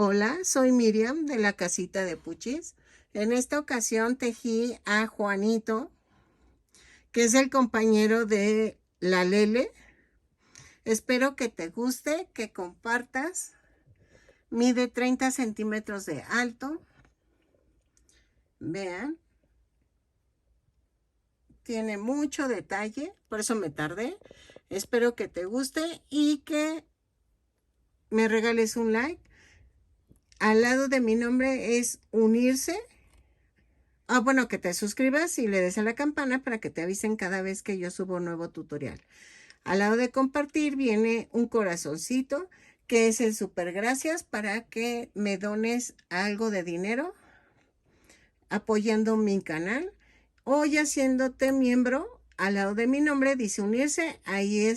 Hola, soy Miriam de la casita de Puchis. En esta ocasión tejí a Juanito, que es el compañero de la Lele. Espero que te guste, que compartas. Mide 30 centímetros de alto. Vean. Tiene mucho detalle, por eso me tardé. Espero que te guste y que me regales un like. Al lado de mi nombre es unirse. Bueno, que te suscribas y le des a la campana para que te avisen cada vez que yo subo un nuevo tutorial. Al lado de compartir viene un corazoncito, que es el super gracias para que me dones algo de dinero apoyando mi canal o ya haciéndote miembro. Al lado de mi nombre dice unirse, ahí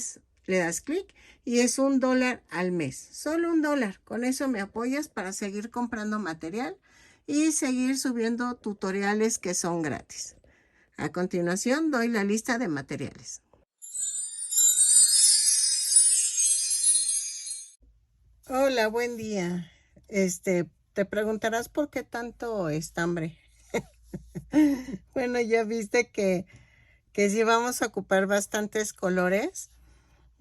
le das clic y es $1 al mes, solo $1. Con eso me apoyas para seguir comprando material y seguir subiendo tutoriales que son gratis. A continuación doy la lista de materiales. Hola, buen día. Te preguntarás por qué tanto estambre. Bueno, ya viste que sí vamos a ocupar bastantes colores.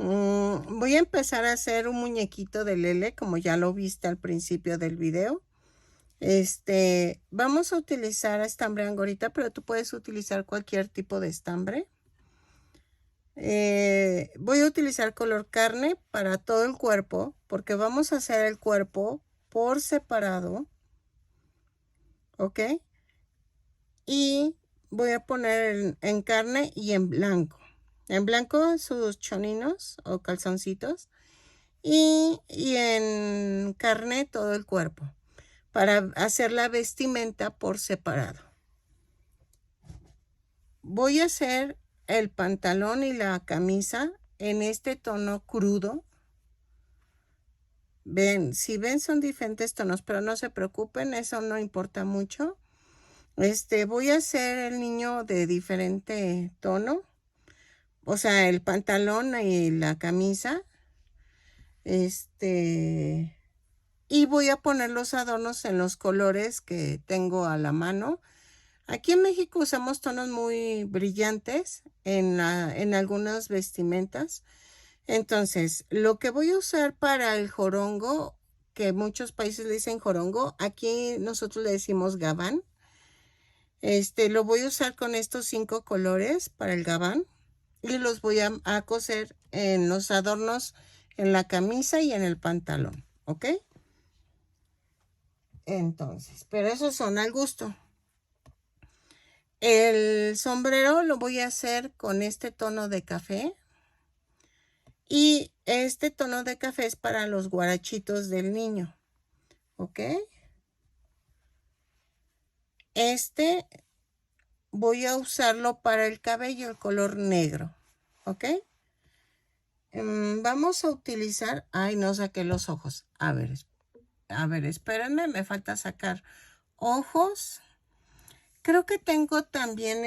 Voy a empezar a hacer un muñequito de Lele, como ya lo viste al principio del video. Vamos a utilizar estambre angorita, pero tú puedes utilizar cualquier tipo de estambre. Voy a utilizar color carne para todo el cuerpo, porque vamos a hacer el cuerpo por separado, ¿ok? Y voy a poner en carne y en blanco. En blanco sus choninos o calzoncitos y en carne todo el cuerpo, para hacer la vestimenta por separado. Voy a hacer el pantalón y la camisa en este tono crudo. Ven, si ven son diferentes tonos, pero no se preocupen, eso no importa mucho. Voy a hacer el niño de diferente tono, o sea, el pantalón y la camisa. Y voy a poner los adornos en los colores que tengo a la mano. Aquí en México usamos tonos muy brillantes en algunas vestimentas. Entonces, lo que voy a usar para el jorongo, que muchos países le dicen jorongo, aquí nosotros le decimos gabán. Lo voy a usar con estos 5 colores para el gabán y los voy a coser en los adornos, en la camisa y en el pantalón, ¿ok? Entonces, pero esos son al gusto. El sombrero lo voy a hacer con este tono de café. Y este tono de café es para los guarachitos del niño. ¿Ok? Voy a usarlo para el cabello, el color negro. ¿Ok? Vamos a utilizar... Ay, no saqué los ojos. A ver, espérenme, me falta sacar ojos. Creo que tengo también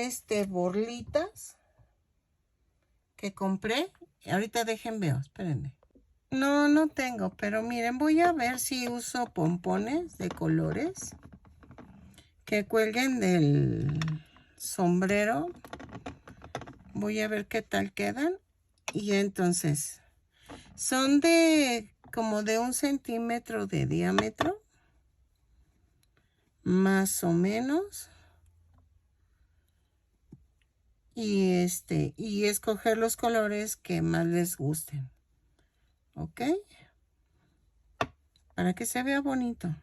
borlitas que compré. Ahorita dejen veo, espérenme. No, no tengo, pero miren, voy a ver si uso pompones de colores que cuelguen del sombrero. Voy a ver qué tal quedan. Y entonces, son como de 1 centímetro de diámetro, más o menos. Y y escoger los colores que más les gusten. ¿Ok? Para que se vea bonito.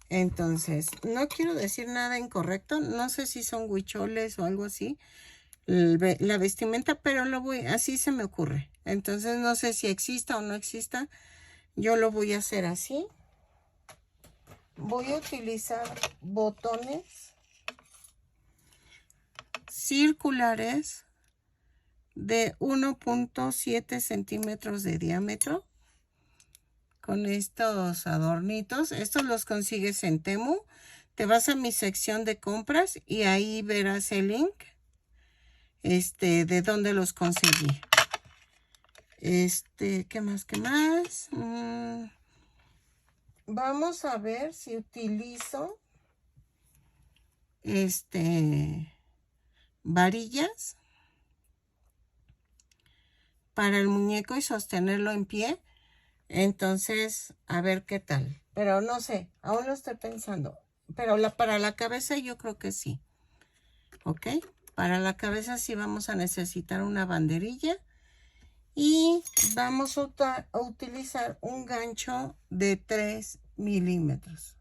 Entonces, no quiero decir nada incorrecto. No sé si son huicholes o algo así. La vestimenta, pero así se me ocurre. Entonces, no sé si exista o no exista. Yo lo voy a hacer así. Voy a utilizar botones circulares de 1.7 centímetros de diámetro. Con estos adornitos. Estos los consigues en Temu. Te vas a mi sección de compras y ahí verás el link de dónde los conseguí. ¿Qué más? ¿Qué más? Vamos a ver si utilizo varillas para el muñeco y sostenerlo en pie. Entonces, a ver qué tal. Pero no sé, aún lo estoy pensando. Pero para la cabeza yo creo que sí. ¿Ok? Para la cabeza sí vamos a necesitar una banderilla. Y vamos a utilizar un gancho de 3 milímetros.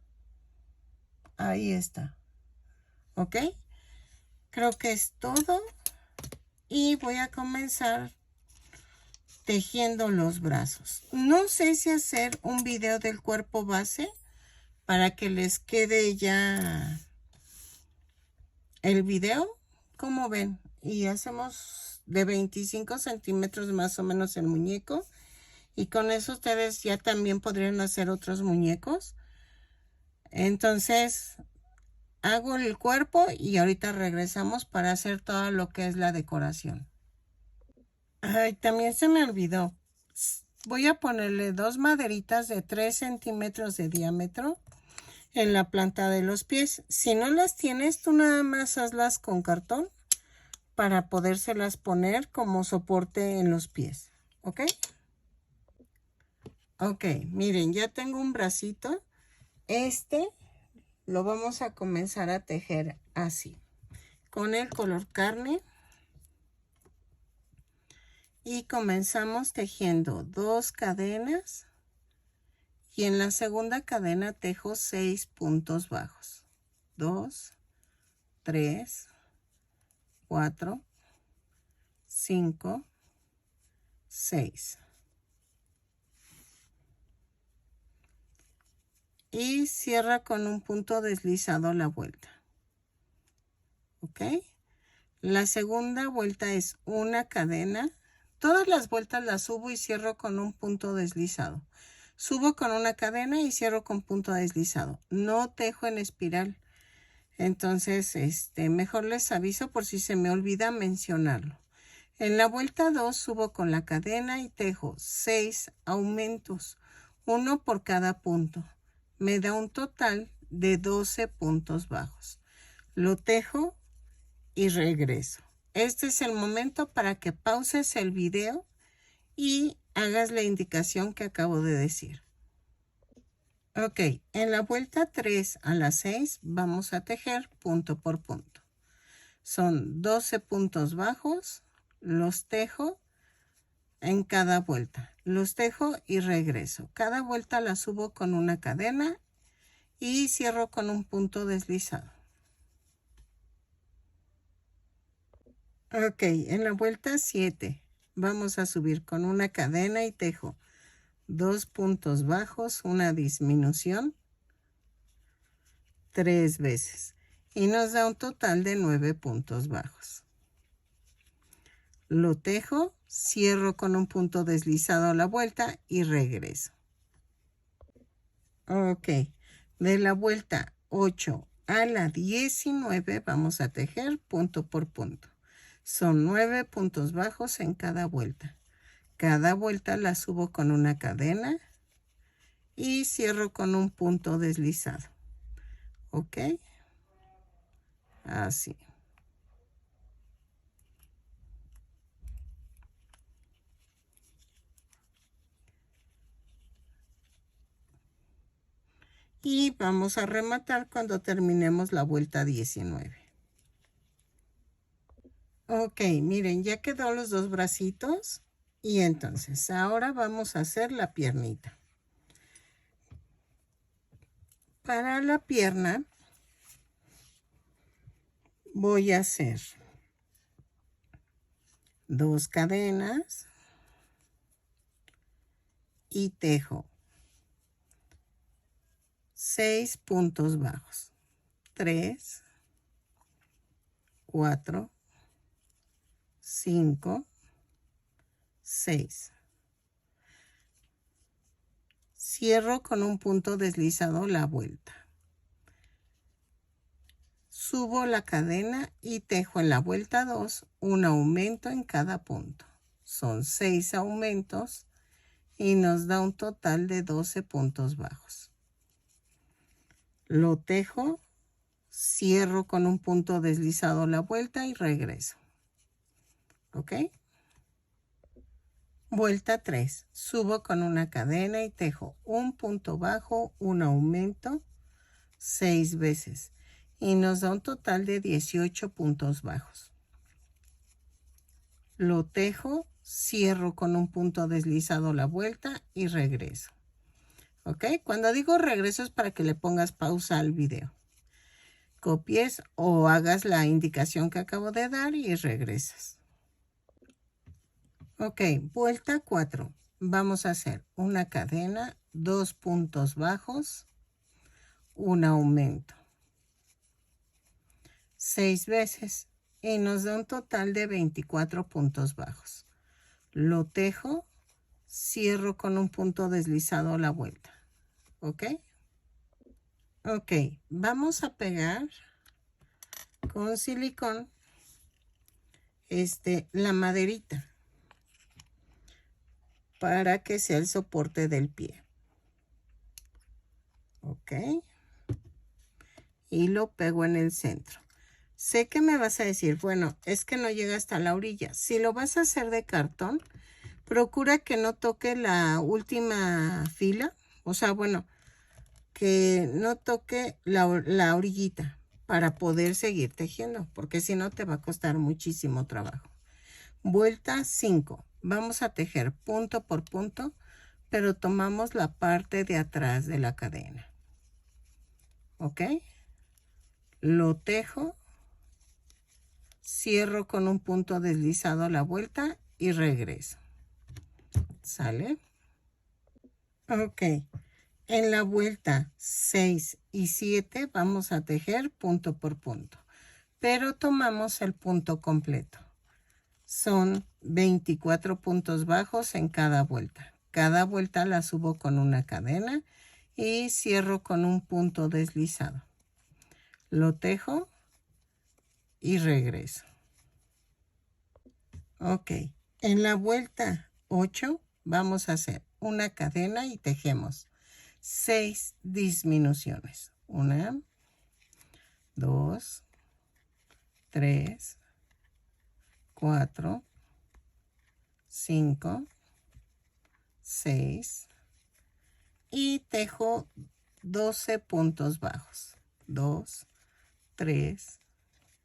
Ahí está. ¿Ok? Creo que es todo. Y voy a comenzar tejiendo los brazos. No sé si hacer un video del cuerpo base para que les quede ya el video. ¿Cómo ven? Y hacemos de 25 centímetros más o menos el muñeco. Y con eso ustedes ya también podrían hacer otros muñecos. Entonces, hago el cuerpo y ahorita regresamos para hacer todo lo que es la decoración. Ay, también se me olvidó. Voy a ponerle 2 maderitas de 3 centímetros de diámetro en la planta de los pies. Si no las tienes, tú nada más hazlas con cartón para podérselas poner como soporte en los pies. ¿Ok? Ok, miren, ya tengo un bracito. Lo vamos a comenzar a tejer así, con el color carne. Y comenzamos tejiendo 2 cadenas. Y en la segunda cadena tejo 6 puntos bajos. 2, 3, 4, 5, 6. Y cierra con un punto deslizado la vuelta. ¿Ok? La segunda vuelta es una cadena. Todas las vueltas las subo y cierro con un punto deslizado. Subo con una cadena y cierro con punto deslizado. No tejo en espiral. Entonces, mejor les aviso por si se me olvida mencionarlo. En la vuelta 2 subo con la cadena y tejo 6 aumentos, uno por cada punto. Me da un total de 12 puntos bajos. Lo tejo y regreso. Este es el momento para que pauses el video y hagas la indicación que acabo de decir. Ok, en la vuelta 3 a la 6 vamos a tejer punto por punto. Son 12 puntos bajos, los tejo en cada vuelta. Los tejo y regreso. Cada vuelta la subo con una cadena y cierro con un punto deslizado. Ok, en la vuelta 7 vamos a subir con una cadena y tejo 2 puntos bajos, una disminución 3 veces y nos da un total de 9 puntos bajos. Lo tejo, cierro con un punto deslizado a la vuelta y regreso. Ok, de la vuelta 8 a la 19 vamos a tejer punto por punto. Son 9 puntos bajos en cada vuelta. Cada vuelta la subo con una cadena y cierro con un punto deslizado. ¿Ok? Así. Y vamos a rematar cuando terminemos la vuelta 19. Ok, miren, ya quedó los 2 bracitos. Y entonces, ahora vamos a hacer la piernita. Para la pierna, voy a hacer 2 cadenas y tejo 6 puntos bajos. 3, 4, 5, 6. Cierro con un punto deslizado la vuelta. Subo la cadena y tejo en la vuelta 2 un aumento en cada punto. son 6 aumentos y nos da un total de 12 puntos bajos. Lo tejo, cierro con un punto deslizado la vuelta y regreso. ¿Ok? Vuelta 3. Subo con una cadena y tejo un punto bajo, un aumento, 6 veces. Y nos da un total de 18 puntos bajos. Lo tejo, cierro con un punto deslizado la vuelta y regreso. ¿Ok? Cuando digo regreso es para que le pongas pausa al video. Copies o hagas la indicación que acabo de dar y regresas. Ok, vuelta 4. Vamos a hacer una cadena, 2 puntos bajos, un aumento. 6 veces y nos da un total de 24 puntos bajos. Lo tejo, cierro con un punto deslizado la vuelta. ¿Ok? Ok, vamos a pegar con silicón la maderita para que sea el soporte del pie. Ok. Y lo pego en el centro. Sé que me vas a decir, bueno, es que no llega hasta la orilla. Si lo vas a hacer de cartón, procura que no toque la última fila. O sea, bueno, que no toque la orillita para poder seguir tejiendo, porque si no te va a costar muchísimo trabajo. Vuelta 5. Vamos a tejer punto por punto, pero tomamos la parte de atrás de la cadena. ¿Ok? Lo tejo, cierro con un punto deslizado la vuelta y regreso. ¿Sale? Ok. En la vuelta 6 y 7 vamos a tejer punto por punto, pero tomamos el punto completo. Son 24 puntos bajos en cada vuelta. Cada vuelta la subo con una cadena y cierro con un punto deslizado. Lo tejo y regreso. Ok, en la vuelta 8 vamos a hacer una cadena y tejemos 6 disminuciones. 1, 2, 3, 4, 5, 6 y tejo 12 puntos bajos. 2, 3,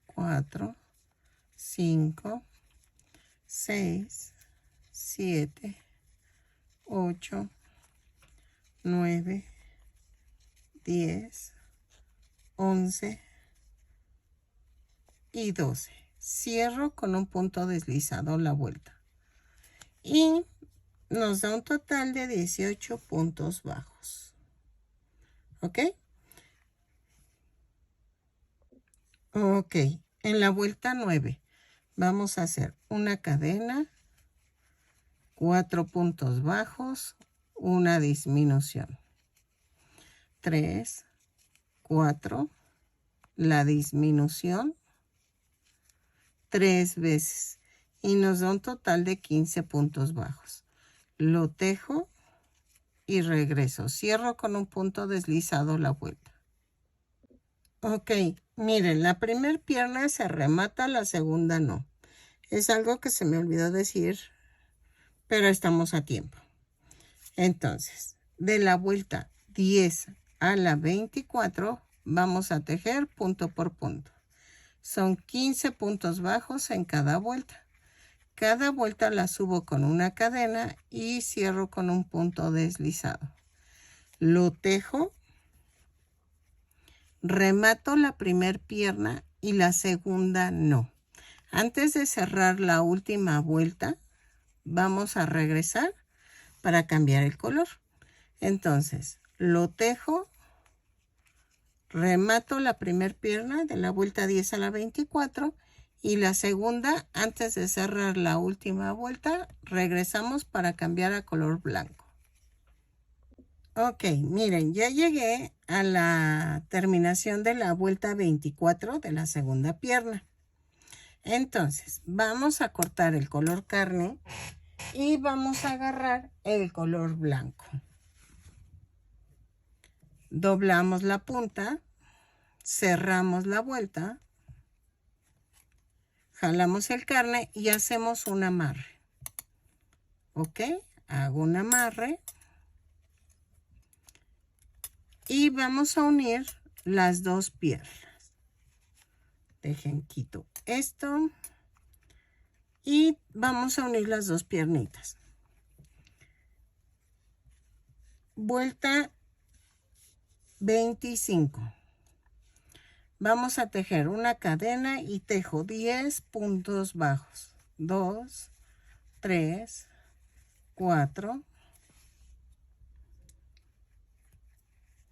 4, 5, 6, 7, 8, 9, 10, 11 y 12. Cierro con un punto deslizado la vuelta. Y nos da un total de 18 puntos bajos. ¿Ok? Ok. En la vuelta 9 vamos a hacer una cadena, 4 puntos bajos, una disminución. 3, 4, la disminución 3 veces y nos da un total de 15 puntos bajos. Lo tejo y regreso. Cierro con un punto deslizado la vuelta. Ok, miren, la primera pierna se remata, la segunda no. Es algo que se me olvidó decir, pero estamos a tiempo. Entonces, de la vuelta 10 a la 24 vamos a tejer punto por punto. Son 15 puntos bajos en cada vuelta. Cada vuelta la subo con una cadena y cierro con un punto deslizado. Lo tejo, remato la primera pierna y la segunda no. Antes de cerrar la última vuelta, vamos a regresar para cambiar el color. Entonces, lo tejo, remato la primera pierna de la vuelta 10 a la 24 y la segunda, antes de cerrar la última vuelta, regresamos para cambiar a color blanco. Ok, miren, ya llegué a la terminación de la vuelta 24 de la segunda pierna. Entonces, vamos a cortar el color carne Y vamos a agarrar el color blanco. Doblamos la punta, cerramos la vuelta, jalamos el carne y hacemos un amarre. ¿Ok? Hago un amarre. Y vamos a unir las dos piernas. Dejen, quito esto. Y vamos a unir las dos piernitas. Vuelta 25. Vamos a tejer una cadena y tejo 10 puntos bajos. 2, 3, 4,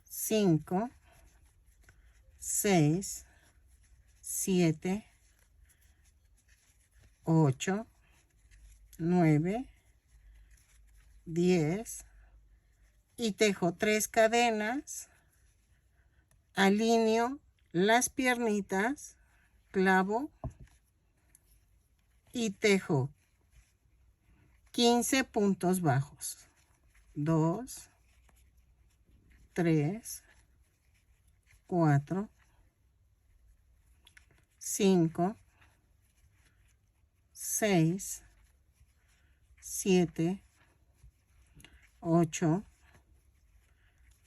5, 6, 7, 8, 9, 10 y tejo 3 cadenas, alineo las piernitas, clavo y tejo 15 puntos bajos. 2, 3, 4, 5, 6, 7, 8,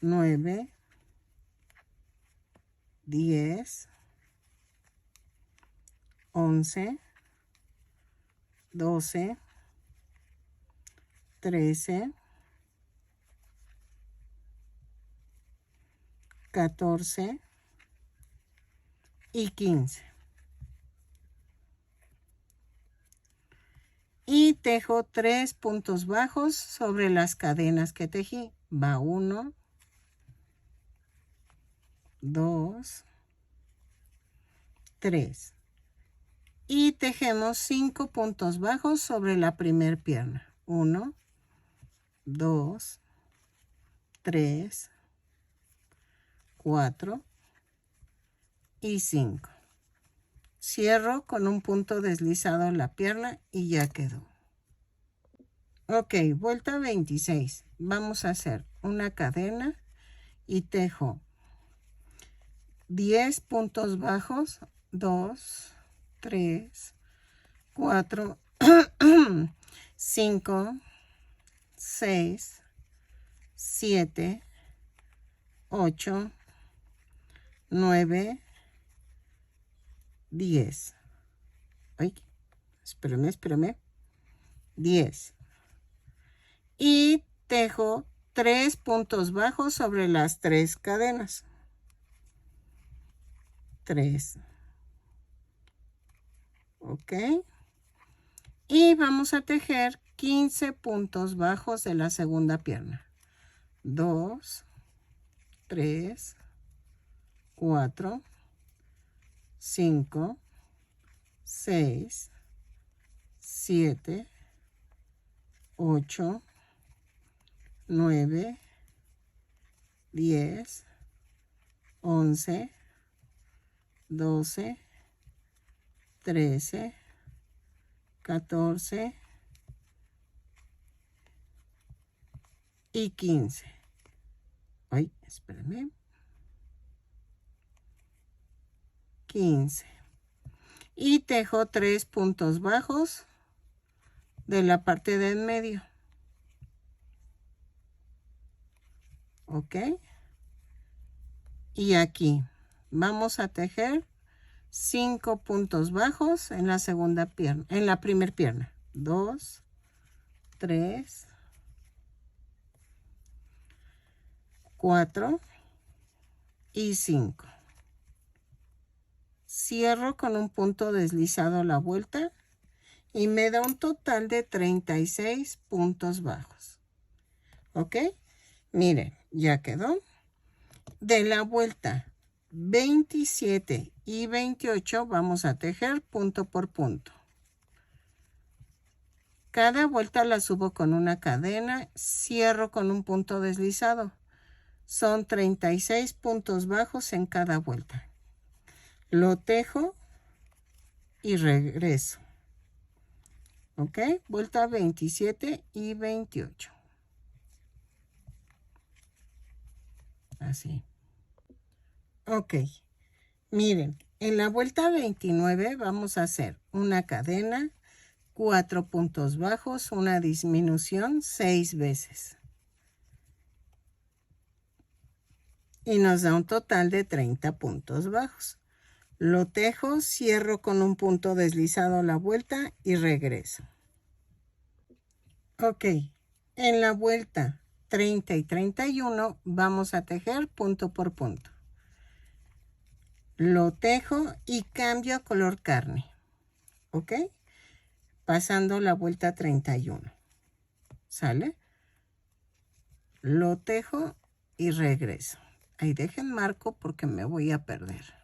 9, 10, 11, 12, 13, 14 y 15. Y tejo 3 puntos bajos sobre las cadenas que tejí. Va 1, 2, 3. Y tejemos 5 puntos bajos sobre la primera pierna. 1, 2, 3, 4 y 5. Cierro con un punto deslizado en la pierna y ya quedó. Ok, vuelta 26. Vamos a hacer una cadena y tejo 10 puntos bajos. 2, 3, 4, 5, 6, 7, 8, 9, 10. Ay, espérame. 10. Y tejo 3 puntos bajos sobre las 3 cadenas. 3. Ok. Y vamos a tejer 15 puntos bajos de la segunda pierna. 2, 3, 4, 5, 6, 7, 8, 9, 10, 11, 12, 13, 14 y 15. Ay, espérame. 15. Y tejo 3 puntos bajos de la parte de en medio. Ok. Y aquí vamos a tejer 5 puntos bajos en la segunda pierna, en la primera pierna. 2, 3, 4 y 5. Cierro con un punto deslizado la vuelta y me da un total de 36 puntos bajos. ¿Ok? Miren, ya quedó. De la vuelta 27 y 28 vamos a tejer punto por punto. Cada vuelta la subo con una cadena, cierro con un punto deslizado. Son 36 puntos bajos en cada vuelta. Lo tejo y regreso. ¿Ok? Vuelta 27 y 28. Así. Ok. Miren, en la vuelta 29 vamos a hacer una cadena, 4 puntos bajos, una disminución 6 veces. Y nos da un total de 30 puntos bajos. Lo tejo, cierro con un punto deslizado la vuelta y regreso. Ok, en la vuelta 30 y 31 vamos a tejer punto por punto. Lo tejo y cambio a color carne. ¿Ok? Pasando la vuelta 31. ¿Sale? Lo tejo y regreso. Ahí dejen marco porque me voy a perder.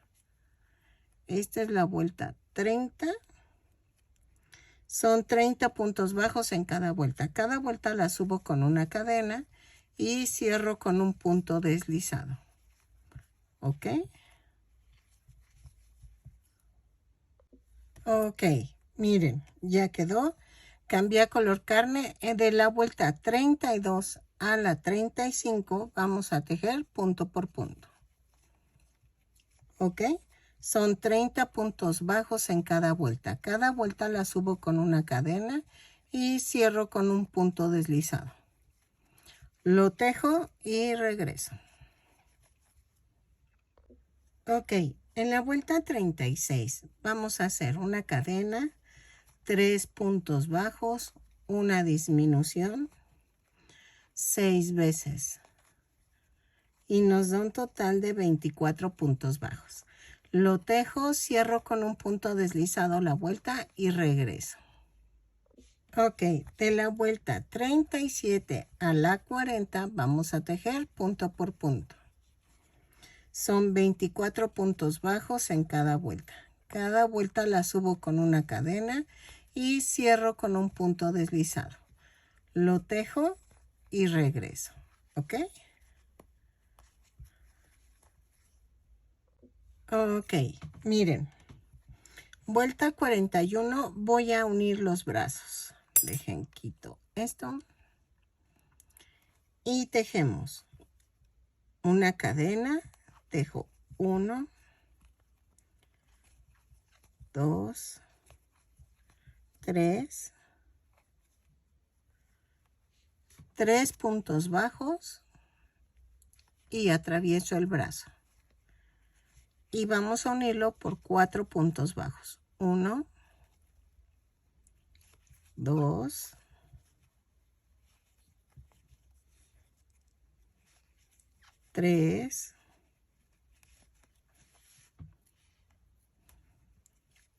Esta es la vuelta 30. Son 30 puntos bajos en cada vuelta. Cada vuelta la subo con una cadena y cierro con un punto deslizado. ¿Ok? Ok, miren, ya quedó. Cambié a color carne. De la vuelta 32 a la 35 vamos a tejer punto por punto. ¿Ok? Son 30 puntos bajos en cada vuelta. Cada vuelta la subo con una cadena y cierro con un punto deslizado. Lo tejo y regreso. Ok, en la vuelta 36 vamos a hacer una cadena, 3 puntos bajos, una disminución, 6 veces. Y nos da un total de 24 puntos bajos. Lo tejo, cierro con un punto deslizado la vuelta y regreso. Ok, de la vuelta 37 a la 40 vamos a tejer punto por punto. Son 24 puntos bajos en cada vuelta. Cada vuelta la subo con una cadena y cierro con un punto deslizado. Lo tejo y regreso. ¿Ok? Ok, miren. Vuelta 41, voy a unir los brazos. Dejen, quito esto. Y tejemos una cadena. Tejo 1, 2, 3, 3 puntos bajos y atravieso el brazo. Y vamos a unirlo por 4 puntos bajos. 1, 2, 3,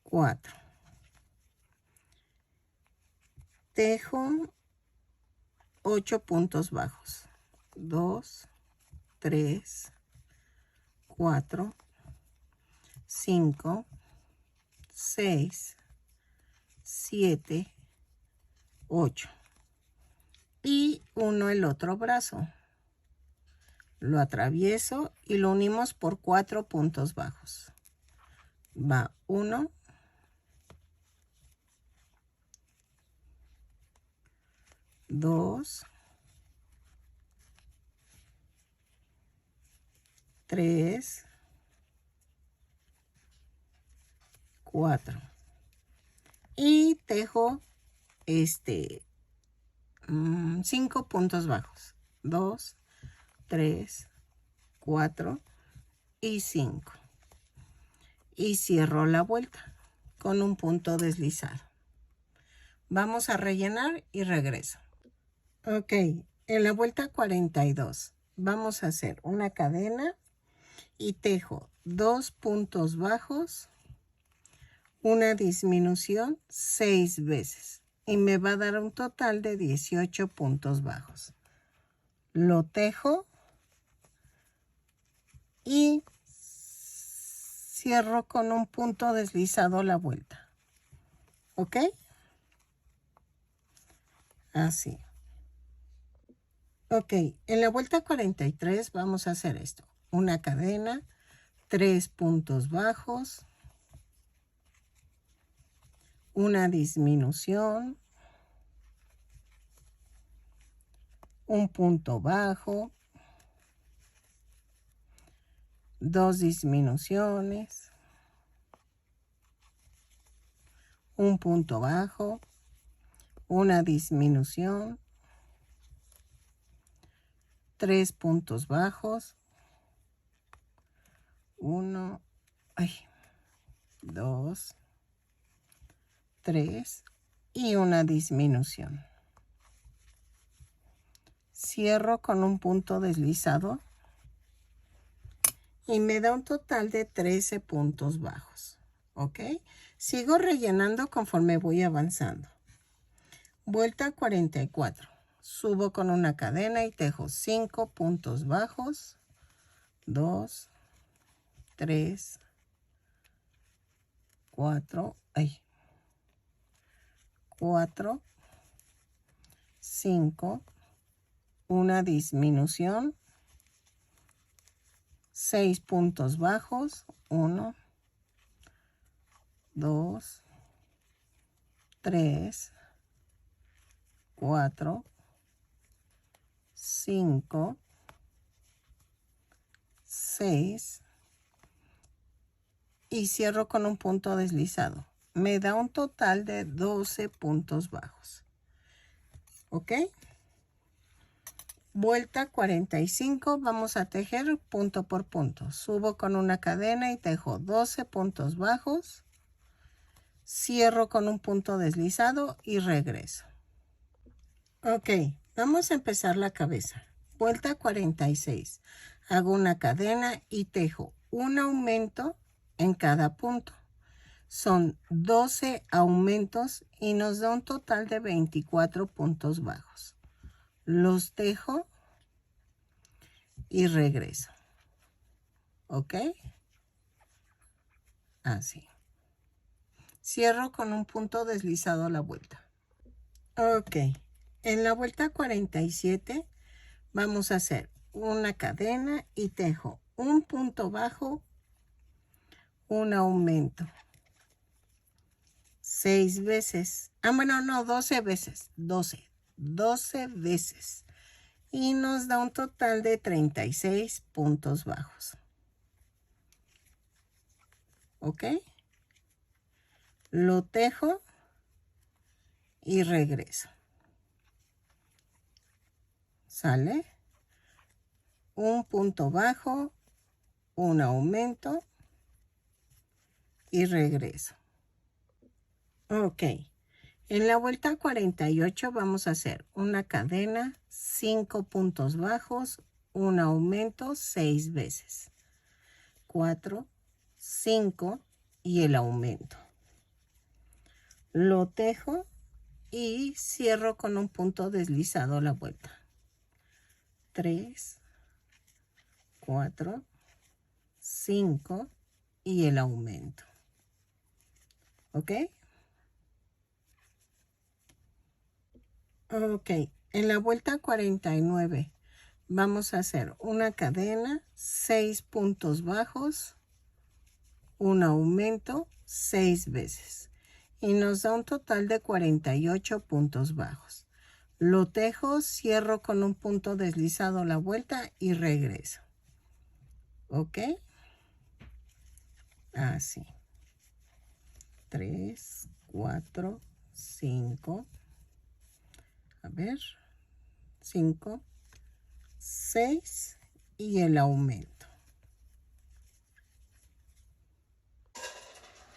4. Tejo 8 puntos bajos. 2, 3, 4, 5, 6, 7, 8. Y uno el otro brazo. Lo atravieso y lo unimos por 4 puntos bajos. Va 1, 2, 3, 4. Y tejo 5 puntos bajos. 2, 3, 4 y 5. Y cierro la vuelta con un punto deslizado. Vamos a rellenar y regreso. Ok, en la vuelta 42 vamos a hacer una cadena y tejo 2 puntos bajos, una disminución 6 veces y me va a dar un total de 18 puntos bajos. Lo tejo y cierro con un punto deslizado la vuelta. ¿Ok? Así. Ok, en la vuelta 43 vamos a hacer esto. Una cadena, 3 puntos bajos, una disminución, un punto bajo, 2 disminuciones, un punto bajo, una disminución, 3 puntos bajos, 1, 2, 3 y una disminución. Cierro con un punto deslizado y me da un total de 13 puntos bajos. ¿Ok? Sigo rellenando conforme voy avanzando. Vuelta 44. Subo con una cadena y tejo 5 puntos bajos. 2, 3, 4, 4, 5, una disminución, 6 puntos bajos, 1, 2, 3, 4, 5, 6 y cierro con un punto deslizado. Me da un total de 12 puntos bajos. ¿Ok? Vuelta 45, vamos a tejer punto por punto. Subo con una cadena y tejo 12 puntos bajos. Cierro con un punto deslizado y regreso. Ok, vamos a empezar la cabeza. Vuelta 46. Hago una cadena y tejo un aumento en cada punto. Son 12 aumentos y nos da un total de 24 puntos bajos. Los tejo y regreso. ¿Ok? Así. Cierro con un punto deslizado a la vuelta. Ok. En la vuelta 47 vamos a hacer una cadena y tejo un punto bajo, un aumento. 6 veces. Bueno, no, 12 veces. 12 veces. Y nos da un total de 36 puntos bajos. ¿Ok? Lo tejo y regreso. ¿Sale? Un punto bajo, un aumento y regreso. Ok. En la vuelta 48 vamos a hacer una cadena, 5 puntos bajos, un aumento 6 veces. 4, 5 y el aumento. Lo tejo y cierro con un punto deslizado a la vuelta. 3, 4, 5 y el aumento. ¿Ok? Ok, en la vuelta 49 vamos a hacer una cadena, 6 puntos bajos, un aumento 6 veces y nos da un total de 48 puntos bajos. Lo tejo, cierro con un punto deslizado a la vuelta y regreso. ¿Ok? Así. 3, 4, 5. A ver. 5, 6 y el aumento.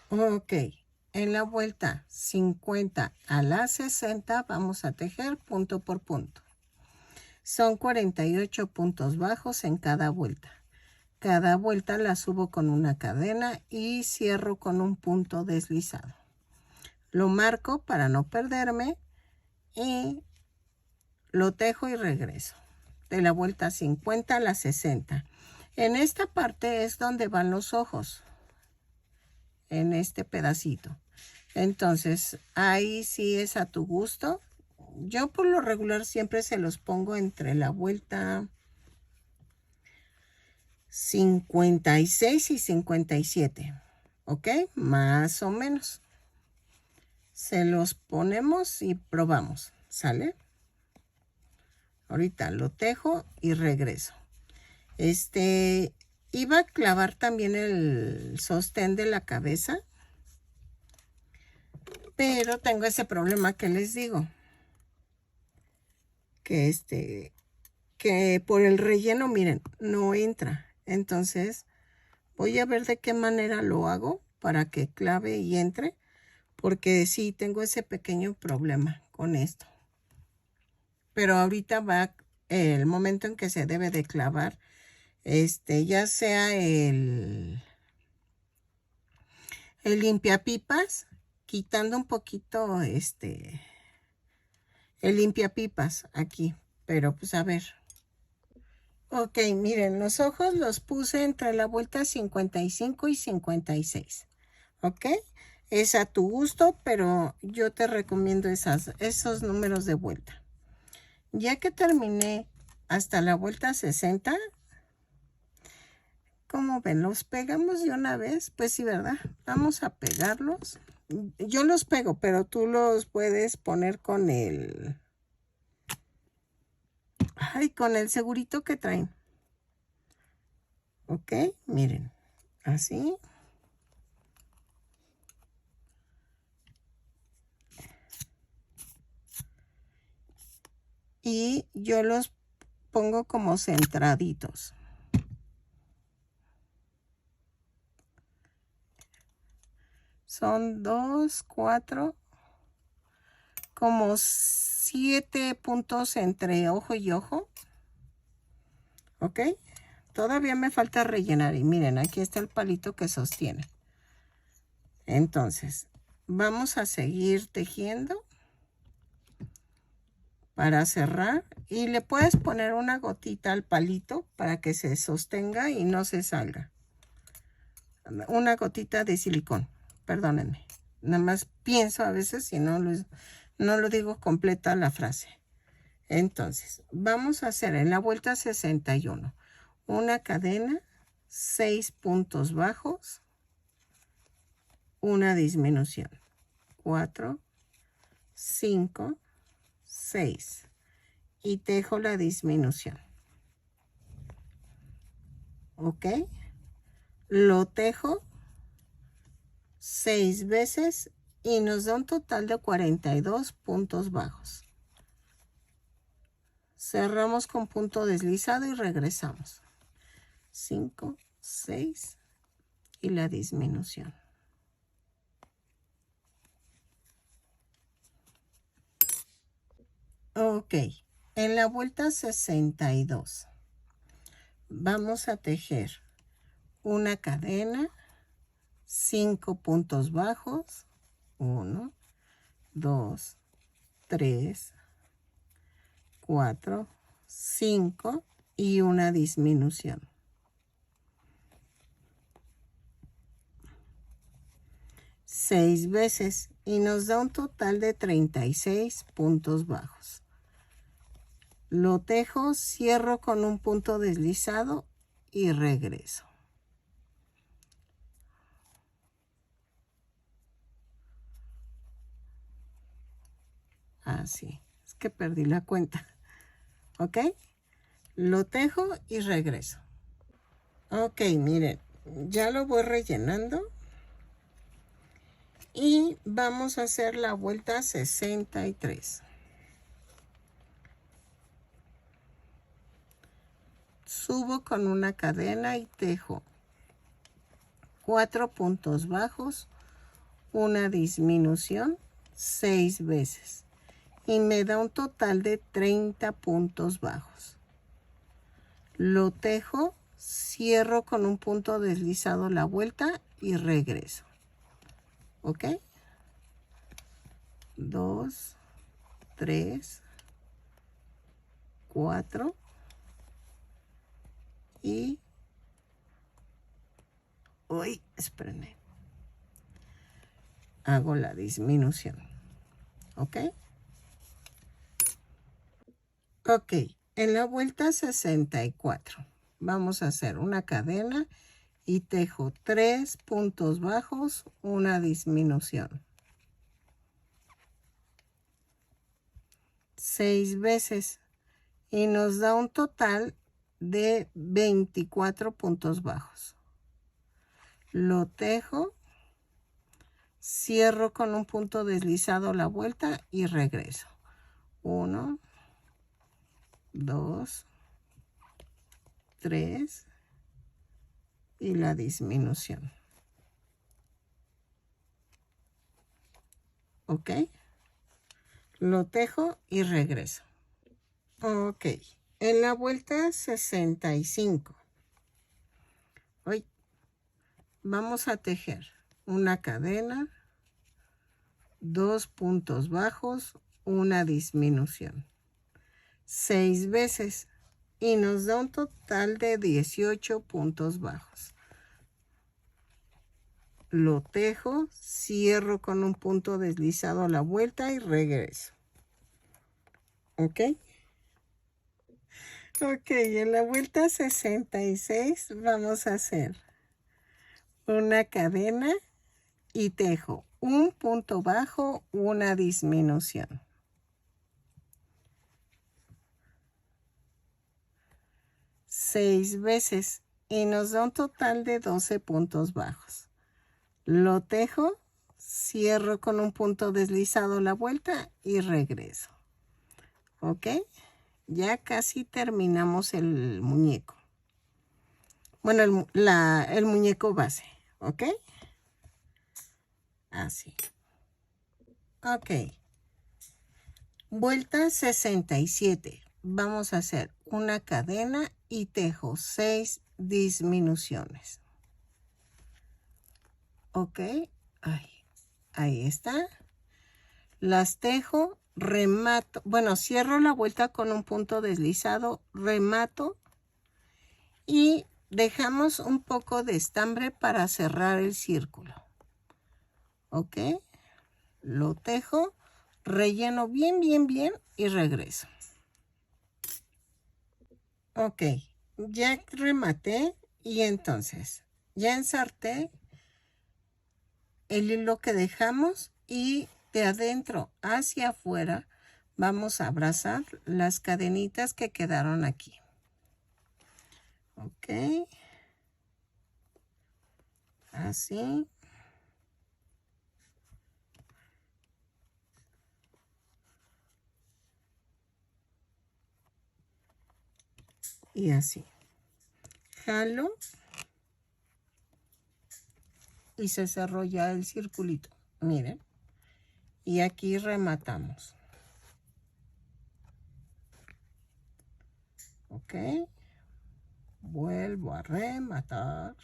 Ok. En la vuelta 50 a la 60 vamos a tejer punto por punto. Son 48 puntos bajos en cada vuelta. Cada vuelta la subo con una cadena y cierro con un punto deslizado. Lo marco para no perderme y lo tejo y regreso. De la vuelta 50 a la 60. En esta parte es donde van los ojos. En este pedacito. Entonces, ahí sí es a tu gusto. Yo por lo regular siempre se los pongo entre la vuelta 56 y 57. ¿Ok? Más o menos. Se los ponemos y probamos. ¿Sale? Ahorita lo tejo y regreso. Iba a clavar también el sostén de la cabeza, pero tengo ese problema que les digo, que que por el relleno, miren, no entra. Entonces voy a ver de qué manera lo hago para que clave y entre, porque sí tengo ese pequeño problema con esto. Pero ahorita va el momento en que se debe de clavar, ya sea el limpiapipas, quitando un poquito el limpiapipas aquí, pero pues a ver. Ok, miren, los ojos los puse entre la vuelta 55 y 56. ¿Ok? Es a tu gusto, pero yo te recomiendo esos números de vuelta. Ya que terminé hasta la vuelta 60, ¿cómo ven? ¿Los pegamos de una vez? Pues sí, ¿verdad? Vamos a pegarlos. Yo los pego, pero tú los puedes poner con con el segurito que traen. ¿Ok? Miren, así. Y yo los pongo como centraditos. Son 2, 4, como 7 puntos entre ojo y ojo. ¿Ok? Todavía me falta rellenar. Y miren, aquí está el palito que sostiene. Entonces, vamos a seguir tejiendo para cerrar. Y le puedes poner una gotita al palito para que se sostenga y no se salga. Una gotita de silicón. Perdónenme. Nada más pienso a veces si no lo digo completa la frase. Entonces, vamos a hacer en la vuelta 61 una cadena, 6 puntos bajos, una disminución, 4, 5, 6 y tejo la disminución. ¿Ok? Lo tejo 6 veces y nos da un total de 42 puntos bajos. Cerramos con punto deslizado y regresamos. 5, 6 y la disminución. Ok, en la vuelta 62 vamos a tejer una cadena, 5 puntos bajos, 1, 2, 3, 4, 5 y una disminución. 6 veces y nos da un total de 36 puntos bajos. Lo tejo, cierro con un punto deslizado y regreso. Así, es que perdí la cuenta. ¿Ok? Lo tejo y regreso. Ok, miren, ya lo voy rellenando. Y vamos a hacer la vuelta 63. Subo con una cadena y tejo 4 puntos bajos, una disminución 6 veces y me da un total de 30 puntos bajos. Lo tejo, cierro con un punto deslizado la vuelta y regreso. ¿Ok? 2, 3, 4 y uy, espérenme. Hago la disminución. ¿Ok? Ok, en la vuelta 64 vamos a hacer una cadena y tejo 3 puntos bajos, una disminución. 6 veces y nos da un total de 24 puntos bajos. Lo tejo, cierro con un punto deslizado la vuelta y regreso. 1, 2, 3 y la disminución. ¿Ok? Lo tejo y regreso. Ok. En la vuelta 65. Hoy vamos a tejer una cadena, 2 puntos bajos, una disminución. 6 veces y nos da un total de 18 puntos bajos. Lo tejo, cierro con un punto deslizado a la vuelta y regreso. ¿Ok? Ok, en la vuelta 66 vamos a hacer una cadena y tejo un punto bajo, una disminución. 6 veces y nos da un total de 12 puntos bajos. Lo tejo, cierro con un punto deslizado la vuelta y regreso. ¿Ok? Ya casi terminamos el muñeco. Bueno, el muñeco base. ¿Ok? Así. Ok. Vuelta 67. Vamos a hacer una cadena y tejo 6 disminuciones. Ok. Ahí está. Las tejo, remato. Bueno, cierro la vuelta con un punto deslizado, remato y dejamos un poco de estambre para cerrar el círculo. Ok. Lo tejo, relleno bien y regreso. Ok, ya rematé y entonces ya ensarté el hilo que dejamos y de adentro hacia afuera vamos a abrazar las cadenitas que quedaron aquí. Ok, así. Y así. Jalo y se cerró ya el circulito. Miren. Y aquí rematamos. Ok. Vuelvo a rematar.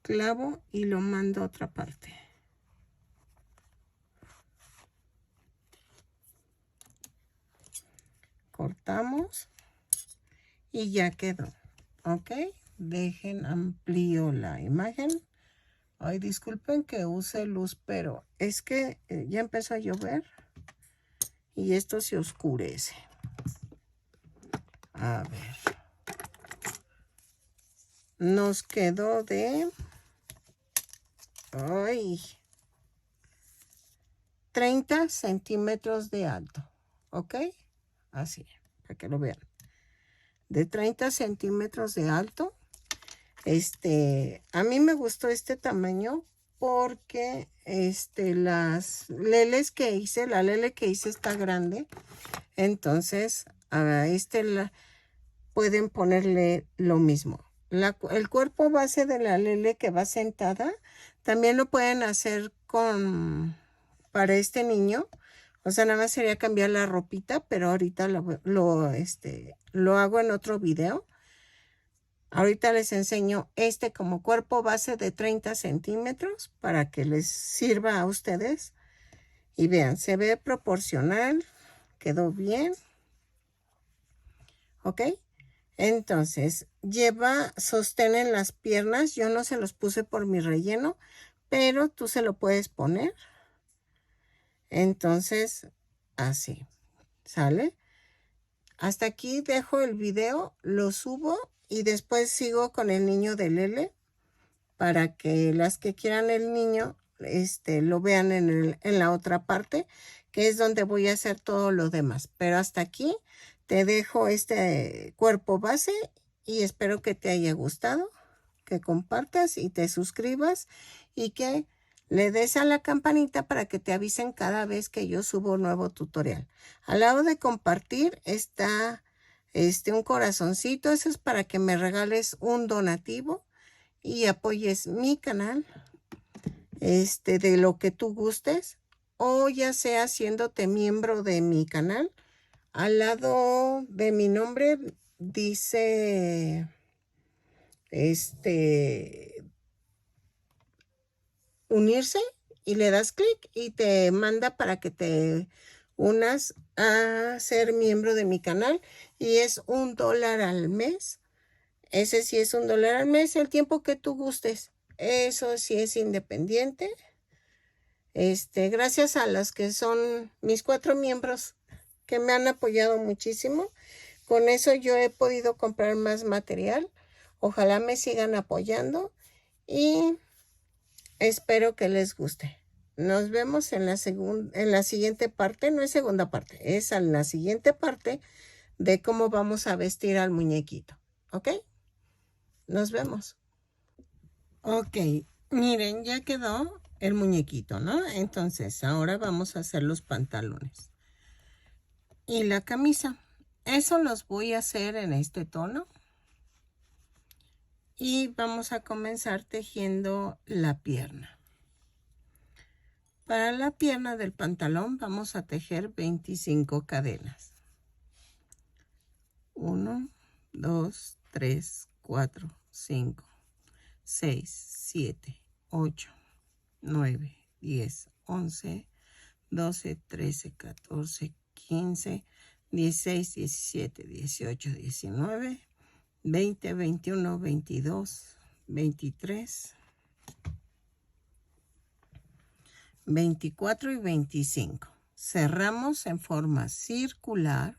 Clavo y lo mando a otra parte. Cortamos y ya quedó. Ok, dejen amplío la imagen. Ay, disculpen que use luz, pero es que ya empezó a llover y esto se oscurece. A ver. Nos quedó de... Ay, 30 centímetros de alto. ¿Ok? Así, para que lo vean. De 30 centímetros de alto. A mí me gustó este tamaño porque las leles que hice, la lele que hice está grande. Entonces, a pueden ponerle lo mismo. El cuerpo base de la lele que va sentada, también lo pueden hacer para este niño. O sea, nada más sería cambiar la ropita, pero ahorita lo hago en otro video. Ahorita les enseño como cuerpo base de 30 centímetros para que les sirva a ustedes. Y vean, se ve proporcional, quedó bien. ¿Ok? Entonces, lleva sostén en las piernas. Yo no se los puse por mi relleno, pero tú se lo puedes poner. Entonces, así, ¿sale? Hasta aquí dejo el video, lo subo y después sigo con el niño de Lele para que las que quieran el niño lo vean en la otra parte, que es donde voy a hacer todo lo demás. Pero hasta aquí te dejo este cuerpo base y espero que te haya gustado, que compartas y te suscribas y que le des a la campanita para que te avisen cada vez que yo subo un nuevo tutorial. Al lado de compartir está un corazoncito. Eso es para que me regales un donativo y apoyes mi canal, de lo que tú gustes, o ya sea haciéndote miembro de mi canal. Al lado de mi nombre dice unirse y le das clic y te manda para que te unas a ser miembro de mi canal y es $1 al mes. Ese sí es $1 al mes, el tiempo que tú gustes. Eso sí es independiente. Gracias a las que son mis 4 miembros que me han apoyado muchísimo. Con eso yo he podido comprar más material. Ojalá me sigan apoyando y espero que les guste. Nos vemos en la siguiente parte. No es segunda parte, es en la siguiente parte de cómo vamos a vestir al muñequito. ¿Ok? Nos vemos. Ok, miren, ya quedó el muñequito, ¿no? Entonces, ahora vamos a hacer los pantalones y la camisa. Eso los voy a hacer en este tono. Y vamos a comenzar tejiendo la pierna. Para la pierna del pantalón vamos a tejer 25 cadenas. 1, 2, 3, 4, 5, 6, 7, 8, 9, 10, 11, 12, 13, 14, 15, 16, 17, 18, 19, 20, 21, 22, 23, 24 y 25. Cerramos en forma circular.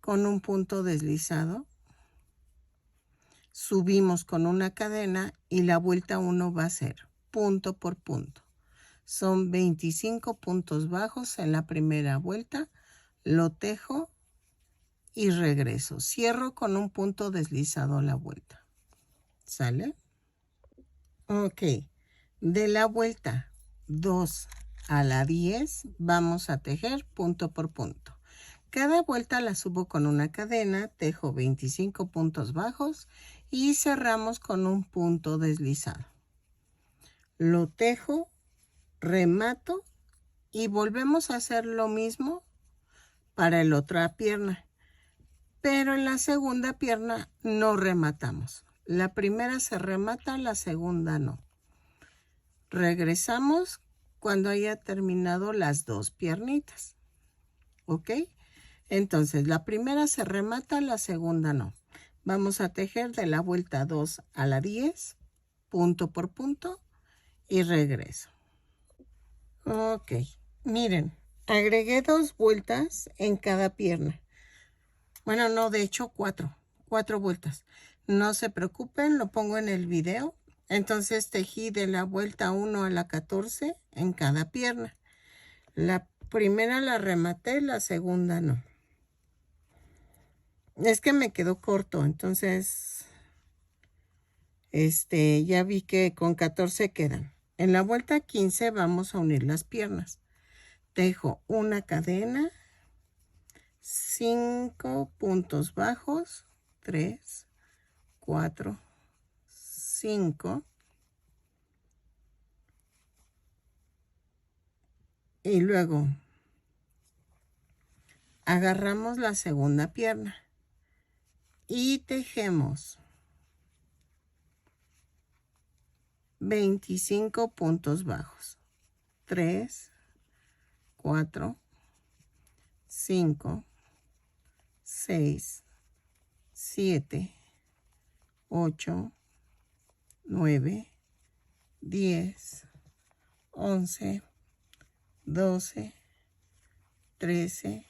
Con un punto deslizado. Subimos con una cadena y la vuelta 1 va a ser punto por punto. Son 25 puntos bajos en la primera vuelta. Lo tejo y regreso. Cierro con un punto deslizado la vuelta. ¿Sale? Ok. De la vuelta 2 a la 10 vamos a tejer punto por punto. Cada vuelta la subo con una cadena, tejo 25 puntos bajos y cerramos con un punto deslizado. Lo tejo, remato y volvemos a hacer lo mismo para la otra pierna. Pero en la segunda pierna no rematamos. La primera se remata, la segunda no. Regresamos cuando haya terminado las 2 piernitas. ¿Ok? Entonces, la primera se remata, la segunda no. Vamos a tejer de la vuelta 2 a la 10, punto por punto, y regreso. Ok, miren, agregué 2 vueltas en cada pierna. Bueno, no, de hecho 4 vueltas. No se preocupen, lo pongo en el video. Entonces, tejí de la vuelta 1 a la 14 en cada pierna. La primera la rematé, la segunda no. Es que me quedó corto, entonces, ya vi que con 14 quedan. En la vuelta 15 vamos a unir las piernas. Tejo una cadena, 5 puntos bajos, 3, 4, 5. Y luego agarramos la segunda pierna y tejemos 25 puntos bajos. 3, 4, 5, 6, 7, 8, 9, 10, 11, 12, 13,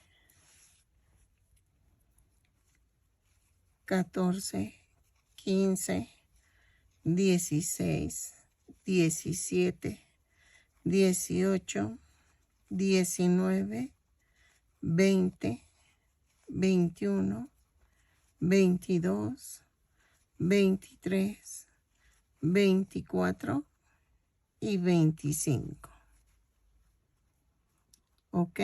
14, 15, 16, 17, 18, 19, 20, 21, 22, 23, 24 y 25. ¿Ok?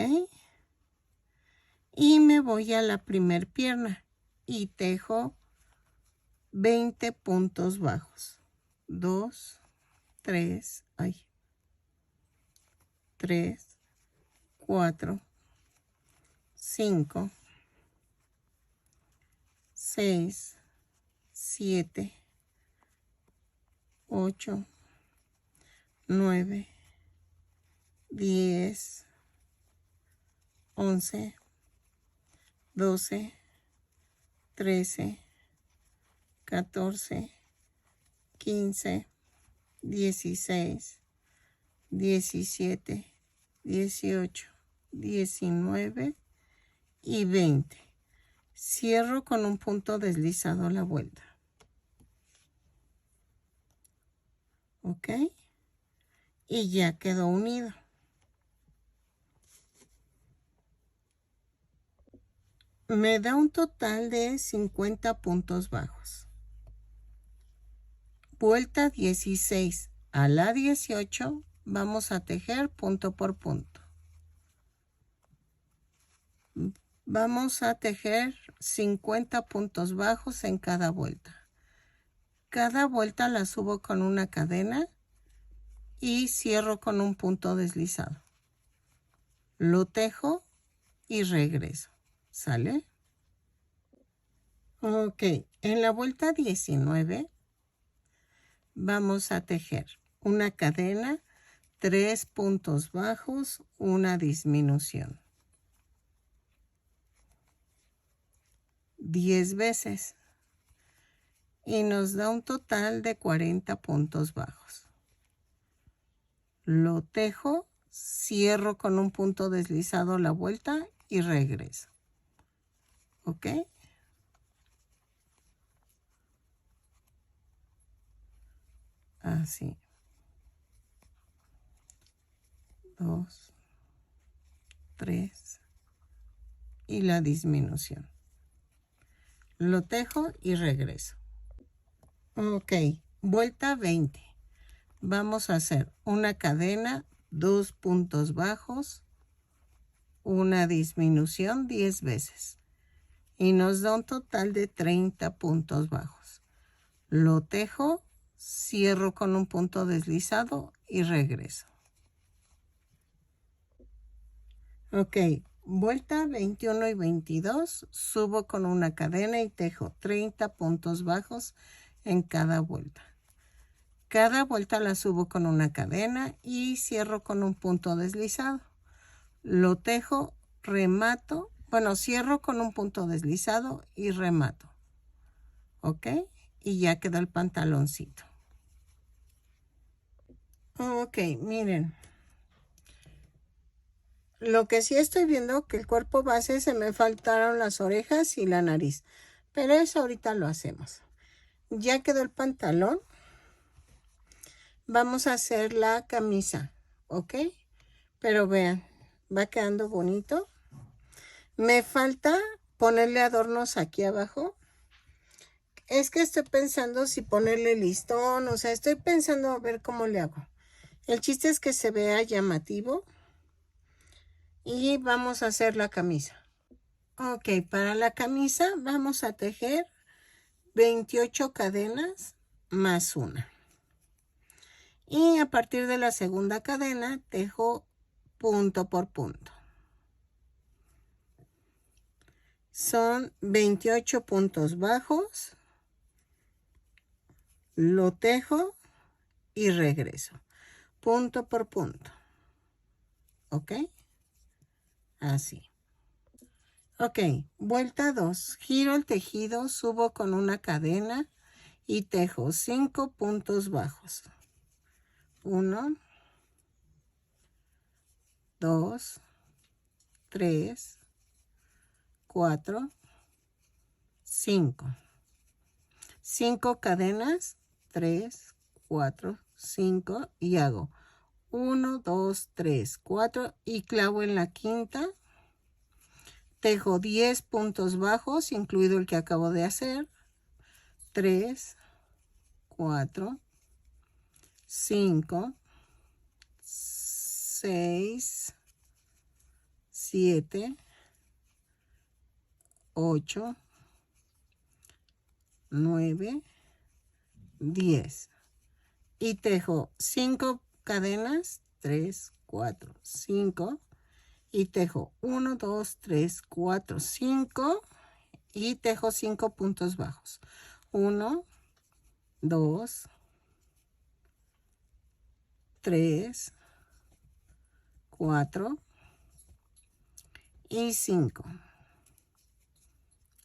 Y me voy a la primer pierna y tejo 20 puntos bajos. 2, 3, 3, 4, 5, 6, 7, 8, 9, 10, 11, 12, 13, 14, 15, 16, 17, 18, 19 y 20. Cierro con un punto deslizado a la vuelta. ¿Ok? Y ya quedó unido. Me da un total de 50 puntos bajos. Vuelta 16 a la 18 vamos a tejer punto por punto. Vamos a tejer 50 puntos bajos en cada vuelta. Cada vuelta la subo con una cadena y cierro con un punto deslizado. Lo tejo y regreso. ¿Sale? Ok, en la vuelta 19 vamos a tejer una cadena, 3 puntos bajos, una disminución. 10 veces. Y nos da un total de 40 puntos bajos. Lo tejo, cierro con un punto deslizado la vuelta y regreso. ¿Ok? Así. 2, 3 y la disminución. Lo tejo y regreso. Ok, vuelta 20. Vamos a hacer una cadena, 2 puntos bajos, una disminución 10 veces. Y nos da un total de 30 puntos bajos. Lo tejo, cierro con un punto deslizado y regreso. Ok, vuelta 21 y 22, subo con una cadena y tejo 30 puntos bajos en cada vuelta. Cada vuelta la subo con una cadena y cierro con un punto deslizado. Lo tejo, remato, cierro con un punto deslizado y remato. ¿Ok? Y ya quedó el pantaloncito. Ok, miren. Lo que sí estoy viendo que el cuerpo base se me faltaron las orejas y la nariz. Pero eso ahorita lo hacemos. Ya quedó el pantalón. Vamos a hacer la camisa. ¿Ok? Pero vean, va quedando bonito. Me falta ponerle adornos aquí abajo. Es que estoy pensando si ponerle listón. O sea, estoy pensando a ver cómo le hago. El chiste es que se vea llamativo. Y vamos a hacer la camisa. Ok, para la camisa vamos a tejer 28 cadenas más una. Y a partir de la segunda cadena tejo punto por punto. Son 28 puntos bajos. Lo tejo y regreso. Punto por punto. ¿Ok? Así. Ok, vuelta 2. Giro el tejido, subo con una cadena y tejo 5 puntos bajos. 1, 2, 3, 4, 5. 5 cadenas 3, 4, 5 y hago 1, 2, 3, 4 y clavo en la quinta. Tejo 10 puntos bajos, incluido el que acabo de hacer. 3, 4, 5, 6, 7, 8, 9, 10. Y tejo 5 cadenas, 3, 4, 5. Y tejo 1, 2, 3, 4, 5. Y tejo 5 puntos bajos. 1, 2, 3, 4 y 5.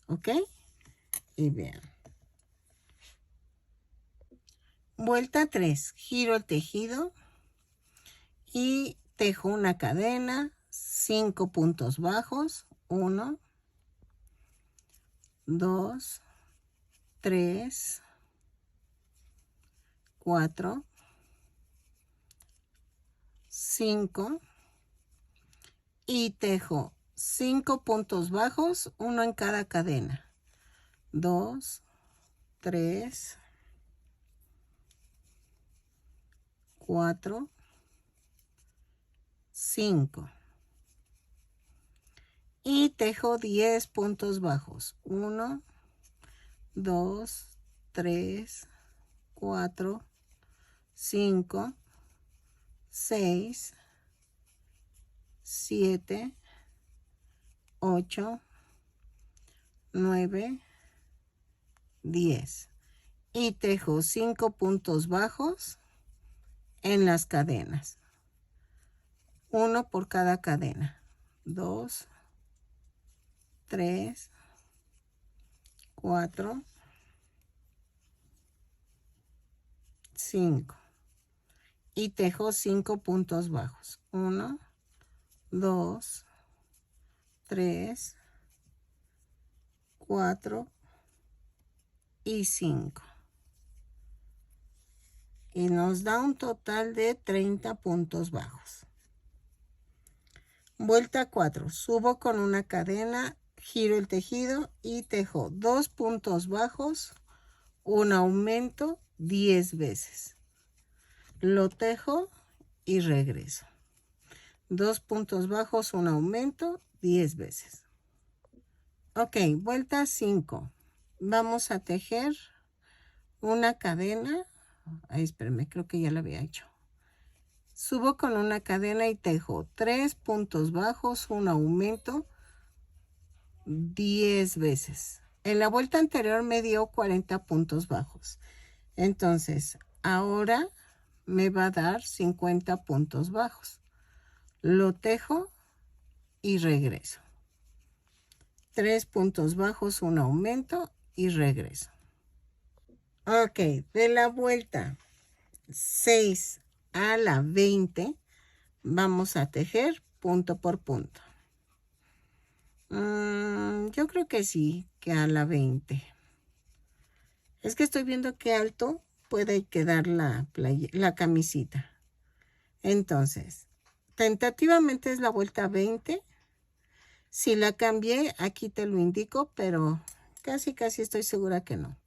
¿Ok? Y vean. Vuelta 3. Giro el tejido y tejo una cadena, 5 puntos bajos. 1, 2, 3, 4, 5 y tejo 5 puntos bajos, uno en cada cadena. 2, 3, 4, 5 y tejo 10 puntos bajos. 1, 2, 3, 4, 5, 6, 7, 8, 9, 10 y tejo 5 puntos bajos en las cadenas, uno por cada cadena. 2, 3, 4, 5 y tejo 5 puntos bajos. 1, 2, 3, 4 y 5. Y nos da un total de 30 puntos bajos. Vuelta 4. Subo con una cadena, giro el tejido y tejo 2 puntos bajos, un aumento 10 veces. Lo tejo y regreso. 2 puntos bajos, un aumento 10 veces. Ok, vuelta 5. Vamos a tejer una cadena. Ay, espérenme, creo que ya la había hecho. Subo con una cadena y tejo 3 puntos bajos, un aumento 10 veces. En la vuelta anterior me dio 40 puntos bajos. Entonces, ahora me va a dar 50 puntos bajos. Lo tejo y regreso. 3 puntos bajos, un aumento y regreso. Ok, de la vuelta 6 a la 20 vamos a tejer punto por punto. Yo creo que sí, que a la 20. Es que estoy viendo qué alto puede quedar la camisita. Entonces, tentativamente es la vuelta 20. Si la cambié, aquí te lo indico, pero casi estoy segura que no.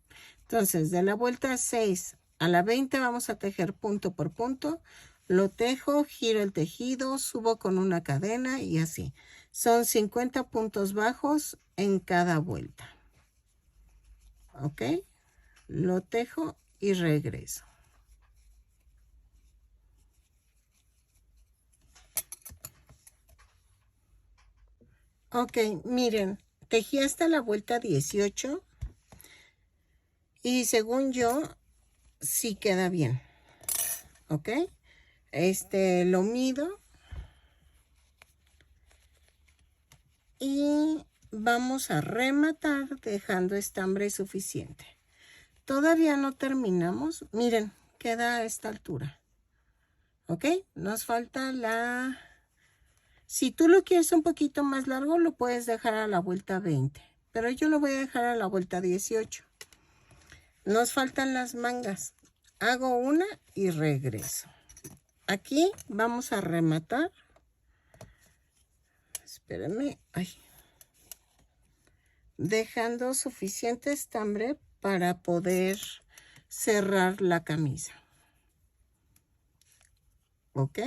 Entonces, de la vuelta 6 a la 20 vamos a tejer punto por punto. Lo tejo, giro el tejido, subo con una cadena y así. Son 50 puntos bajos en cada vuelta. ¿Ok? Lo tejo y regreso. Ok, miren, tejí hasta la vuelta 18 y según yo, sí queda bien. ¿Ok? Lo mido y vamos a rematar dejando estambre suficiente. Todavía no terminamos. Miren, queda a esta altura. ¿Ok? Nos falta la... Si tú lo quieres un poquito más largo, lo puedes dejar a la vuelta 20. Pero yo lo voy a dejar a la vuelta 18. Nos faltan las mangas. hago una y regreso. Aquí vamos a rematar. Espérenme. Ay. Dejando suficiente estambre para poder cerrar la camisa. ¿Ok?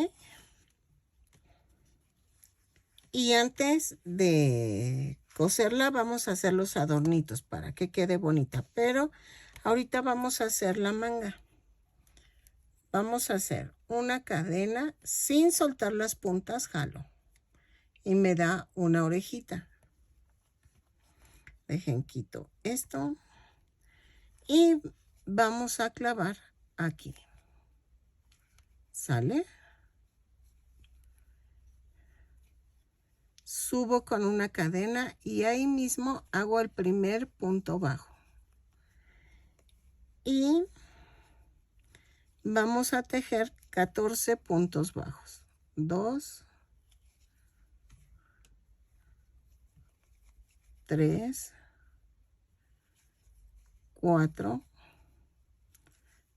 Y antes de coserla vamos a hacer los adornitos para que quede bonita. Pero ahorita vamos a hacer la manga. Vamos a hacer una cadena sin soltar las puntas, jalo. Y me da una orejita. Dejen, quito esto. Y vamos a clavar aquí. ¿Sale? Subo con una cadena y ahí mismo hago el primer punto bajo. Y vamos a tejer 14 puntos bajos. 2, 3, 4,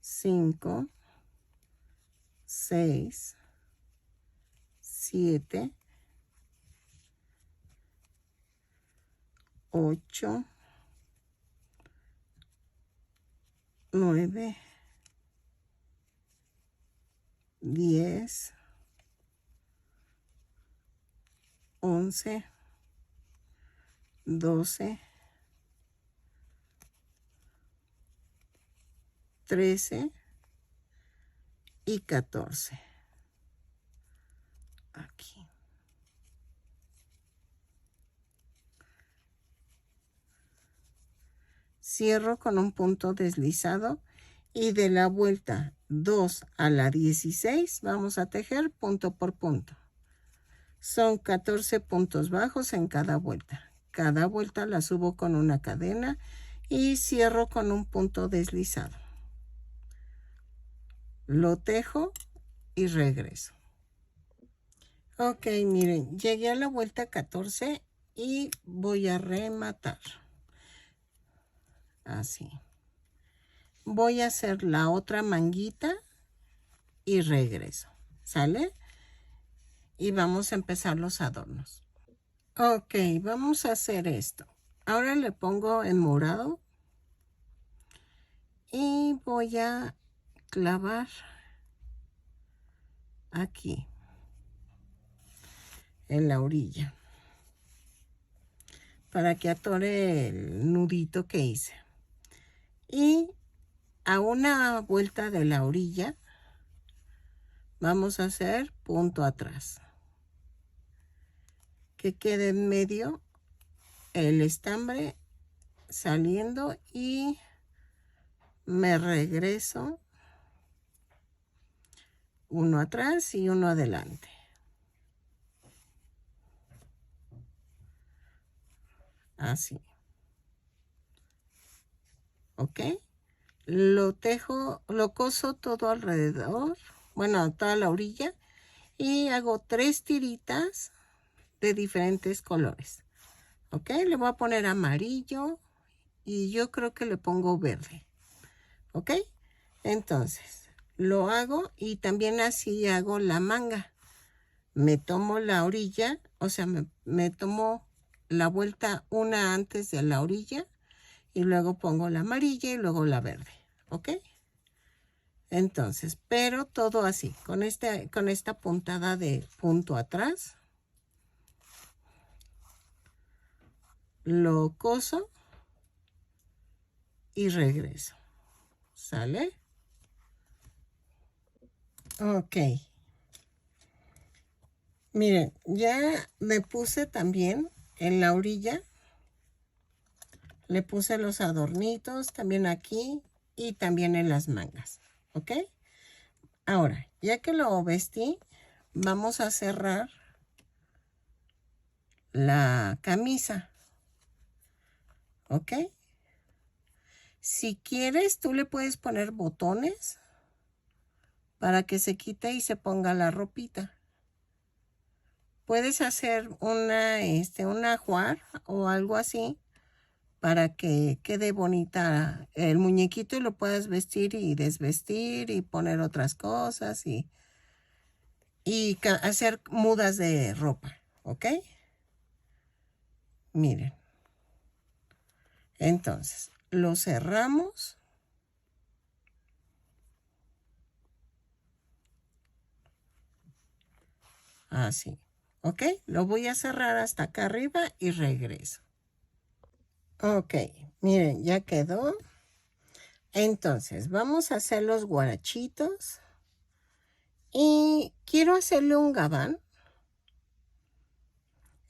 5, 6, 7, 8, 9, 10, 11, 12, 13 y 14. Aquí. Cierro con un punto deslizado y de la vuelta 2 a la 16 vamos a tejer punto por punto. Son 14 puntos bajos en cada vuelta. Cada vuelta la subo con una cadena y cierro con un punto deslizado. Lo tejo y regreso. Ok, miren, llegué a la vuelta 14 y voy a rematar. Así. Voy a hacer la otra manguita y regreso. ¿Sale? Y vamos a empezar los adornos. Ok, vamos a hacer esto. Ahora le pongo en morado y voy a clavar aquí en la orilla para que atore el nudito que hice. Y a una vuelta de la orilla vamos a hacer punto atrás, que quede en medio el estambre saliendo y me regreso uno atrás y uno adelante. Así. ¿Ok? Lo tejo, lo coso todo alrededor, bueno, toda la orilla, y hago 3 tiritas de diferentes colores. ¿Ok? Le voy a poner amarillo y yo creo que le pongo verde. ¿Ok? Entonces, lo hago y también así hago la manga. Me tomo la orilla, o sea, me tomo la vuelta una antes de la orilla y luego pongo la amarilla y luego la verde. ¿Ok? Entonces, pero todo así, con esta puntada de punto atrás. Lo coso y regreso. ¿Sale? Ok. Miren, ya me puse también en la orilla. Le puse los adornitos también aquí y también en las mangas. ¿Ok? Ahora, ya que lo vestí, vamos a cerrar la camisa. ¿Ok? Si quieres, tú le puedes poner botones para que se quite y se ponga la ropita. Puedes hacer un ajuar o algo así para que quede bonita el muñequito y lo puedas vestir y desvestir y poner otras cosas y hacer mudas de ropa, ¿ok? Miren. Entonces, lo cerramos. Así, ¿ok? Lo voy a cerrar hasta acá arriba y regreso. Ok, miren, ya quedó. Entonces, vamos a hacer los guarachitos. Y quiero hacerle un gabán.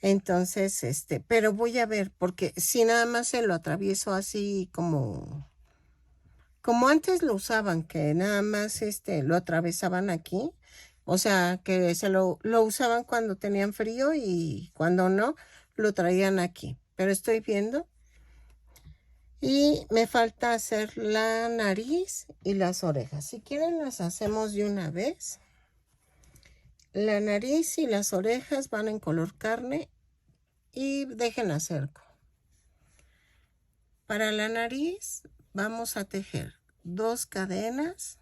Entonces, pero voy a ver, porque si nada más se lo atravieso así como antes lo usaban, que nada más lo atravesaban aquí. O sea, que lo usaban cuando tenían frío y cuando no, lo traían aquí. Pero estoy viendo. Y me falta hacer la nariz y las orejas. Si quieren, las hacemos de una vez. La nariz y las orejas van en color carne y dejen acerco. Para la nariz vamos a tejer 2 cadenas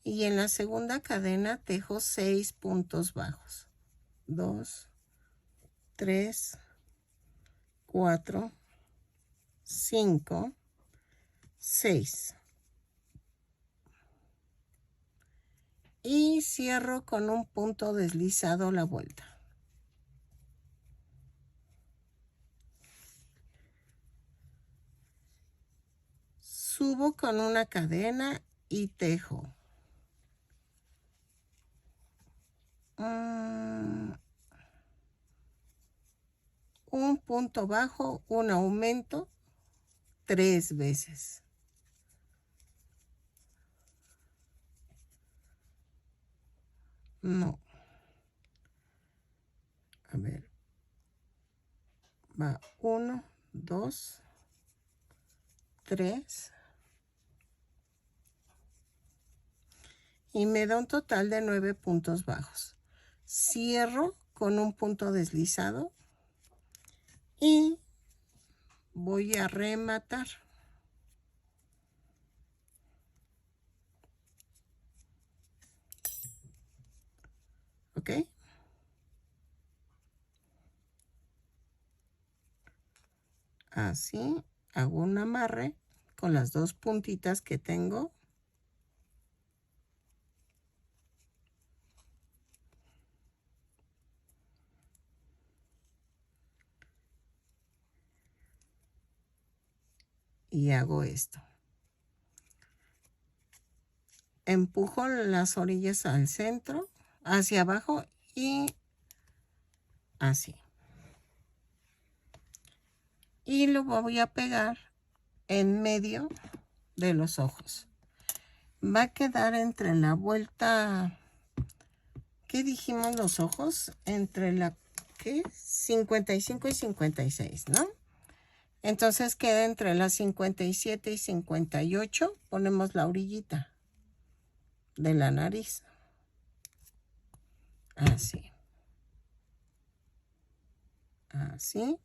y en la segunda cadena tejo 6 puntos bajos. 2, 3, 4, 5, 6. Y cierro con un punto deslizado la vuelta. Subo con una cadena y tejo. Un punto bajo, un aumento 3 veces. No. A ver. Va 1, 2, 3. Y me da un total de 9 puntos bajos. Cierro con un punto deslizado y voy a rematar. ¿Ok? Así hago un amarre con las 2 puntitas que tengo. Y hago esto. Empujo las orillas al centro, hacia abajo y así. Y lo voy a pegar en medio de los ojos. Va a quedar entre la vuelta, ¿qué dijimos los ojos? Entre la, ¿qué? 55 y 56, ¿no? Entonces queda entre las 57 y 58, ponemos la orillita de la nariz. Así. Así.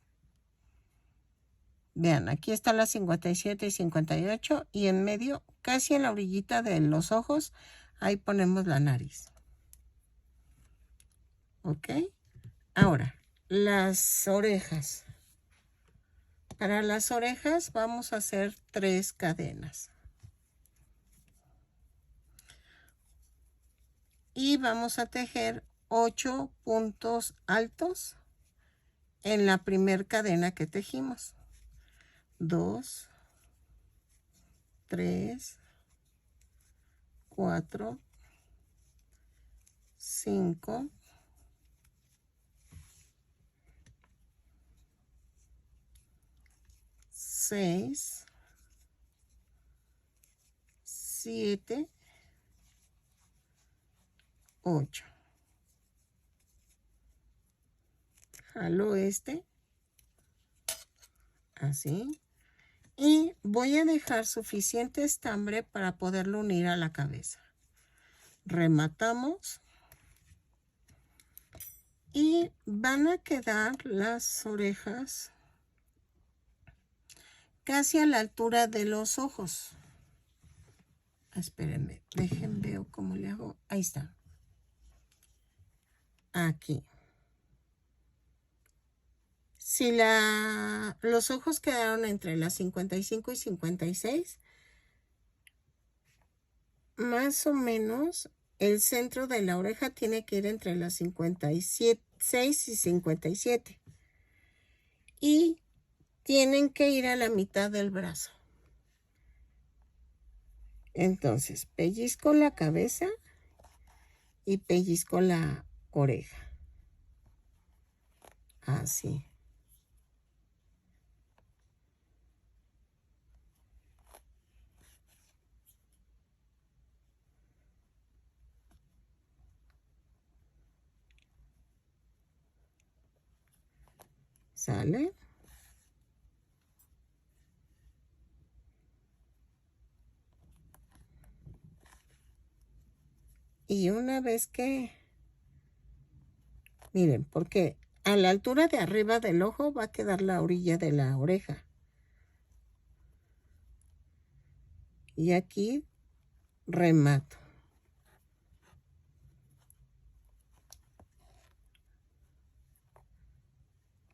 Vean, aquí está la 57 y 58 y en medio, casi en la orillita de los ojos, ahí ponemos la nariz. ¿Ok? Ahora, las orejas. Para las orejas vamos a hacer 3 cadenas. Y vamos a tejer 8 puntos altos en la primera cadena que tejimos. 2, 3, 4, 5, 6, 7, 8. Jalo así. Y voy a dejar suficiente estambre para poderlo unir a la cabeza. Rematamos. Y van a quedar las orejas casi a la altura de los ojos. Espérenme, veo cómo le hago. Ahí está. Aquí. Si los ojos quedaron entre las 55 y 56, más o menos el centro de la oreja tiene que ir entre las 56 y 57. Y tienen que ir a la mitad del brazo. Entonces, pellizco la cabeza y pellizco la oreja. Así. ¿Sale? Y una vez que... Miren, porque a la altura de arriba del ojo va a quedar la orilla de la oreja. Y aquí remato.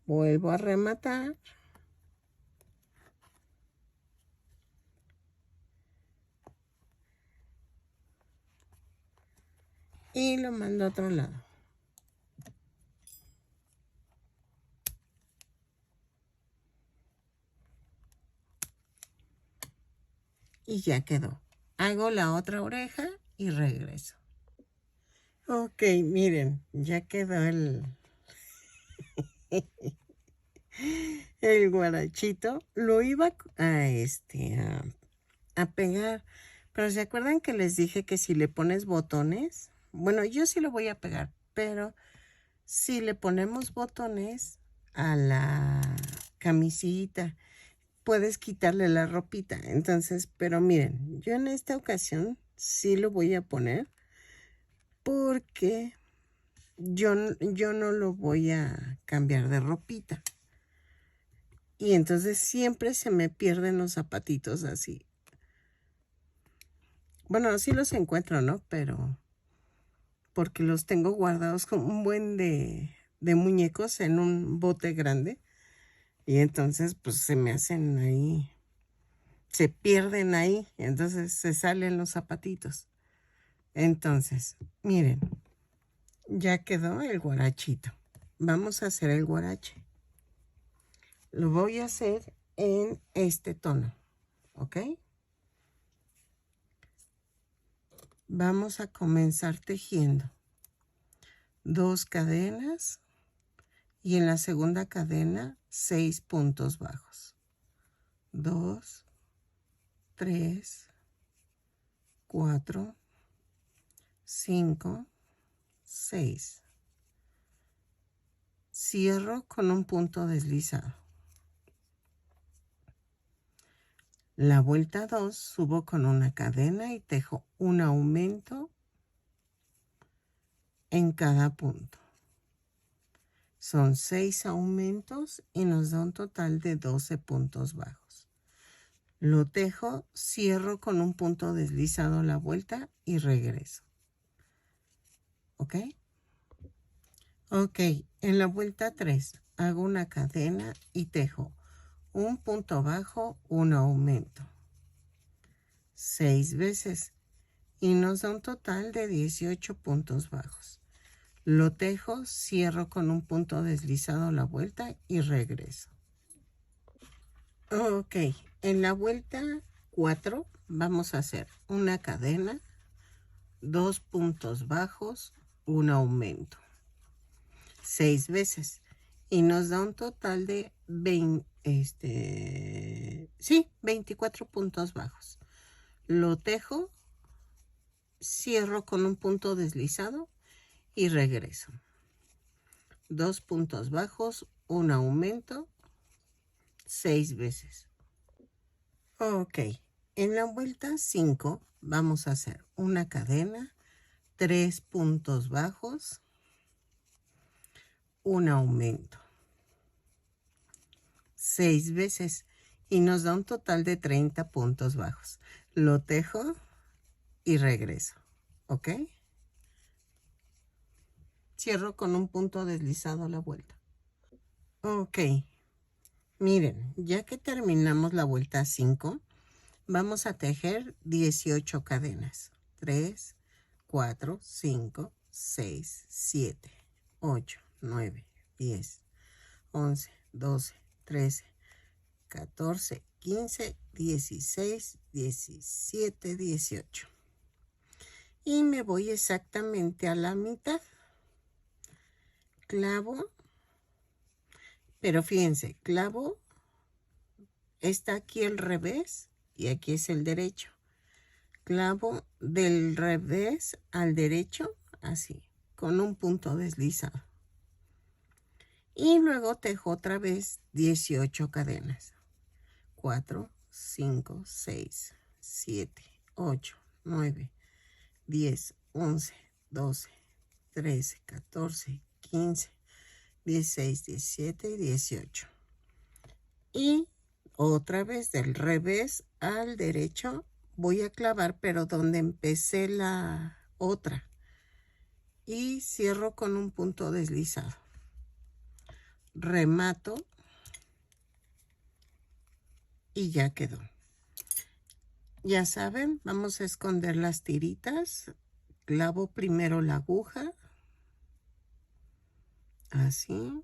Vuelvo a rematar. Y lo mando a otro lado. Y ya quedó. Hago la otra oreja y regreso. Ok, miren, ya quedó el guarachito. Lo iba a pegar. Pero ¿se acuerdan que les dije que si le pones botones? Bueno, yo sí lo voy a pegar, pero si le ponemos botones a la camisita, puedes quitarle la ropita. Entonces, pero miren, yo en esta ocasión sí lo voy a poner porque yo no lo voy a cambiar de ropita. Y entonces siempre se me pierden los zapatitos así. Bueno, sí los encuentro, ¿no? Pero porque los tengo guardados con un buen de muñecos en un bote grande. Y entonces, pues se me hacen ahí, se pierden ahí. Entonces se salen los zapatitos. Entonces, miren, ya quedó el guarachito. Vamos a hacer el guarache. Lo voy a hacer en este tono, ¿ok? Vamos a comenzar tejiendo 2 cadenas y en la segunda cadena 6 puntos bajos. 2, 3, 4, 5, 6. Cierro con un punto deslizado. La vuelta 2 subo con una cadena y tejo un aumento en cada punto. Son 6 aumentos y nos da un total de 12 puntos bajos. Lo tejo, cierro con un punto deslizado la vuelta y regreso. ¿Ok? Ok, en la vuelta 3 hago una cadena y tejo un punto bajo, un aumento. 6 veces y nos da un total de 18 puntos bajos. Lo tejo, cierro con un punto deslizado la vuelta y regreso. Ok, en la vuelta 4 vamos a hacer una cadena, 2 puntos bajos, un aumento. 6 veces y nos da un total de 24 puntos bajos. Lo tejo, cierro con un punto deslizado y regreso. 2 puntos bajos, un aumento, 6 veces. Ok, en la vuelta 5 vamos a hacer una cadena, 3 puntos bajos, un aumento. 6 veces y nos da un total de 30 puntos bajos. Lo tejo y regreso, ¿ok? Cierro con un punto deslizado a la vuelta. Ok, miren, ya que terminamos la vuelta 5, vamos a tejer 18 cadenas. 3, 4, 5, 6, 7, 8, 9, 10, 11, 12, 13, 14, 15, 16, 17, 18. Y me voy exactamente a la mitad. Clavo, pero fíjense, clavo, está aquí el revés y aquí es el derecho. Clavo del revés al derecho, así, con un punto deslizado. Y luego tejo otra vez 18 cadenas. 4, 5, 6, 7, 8, 9, 10, 11, 12, 13, 14, 15, 16, 17 y 18. Y otra vez del revés al derecho voy a clavar, pero donde empecé la otra. Y cierro con un punto deslizado. Remato y ya quedó. Ya saben, vamos a esconder las tiritas. Clavo primero la aguja. Así.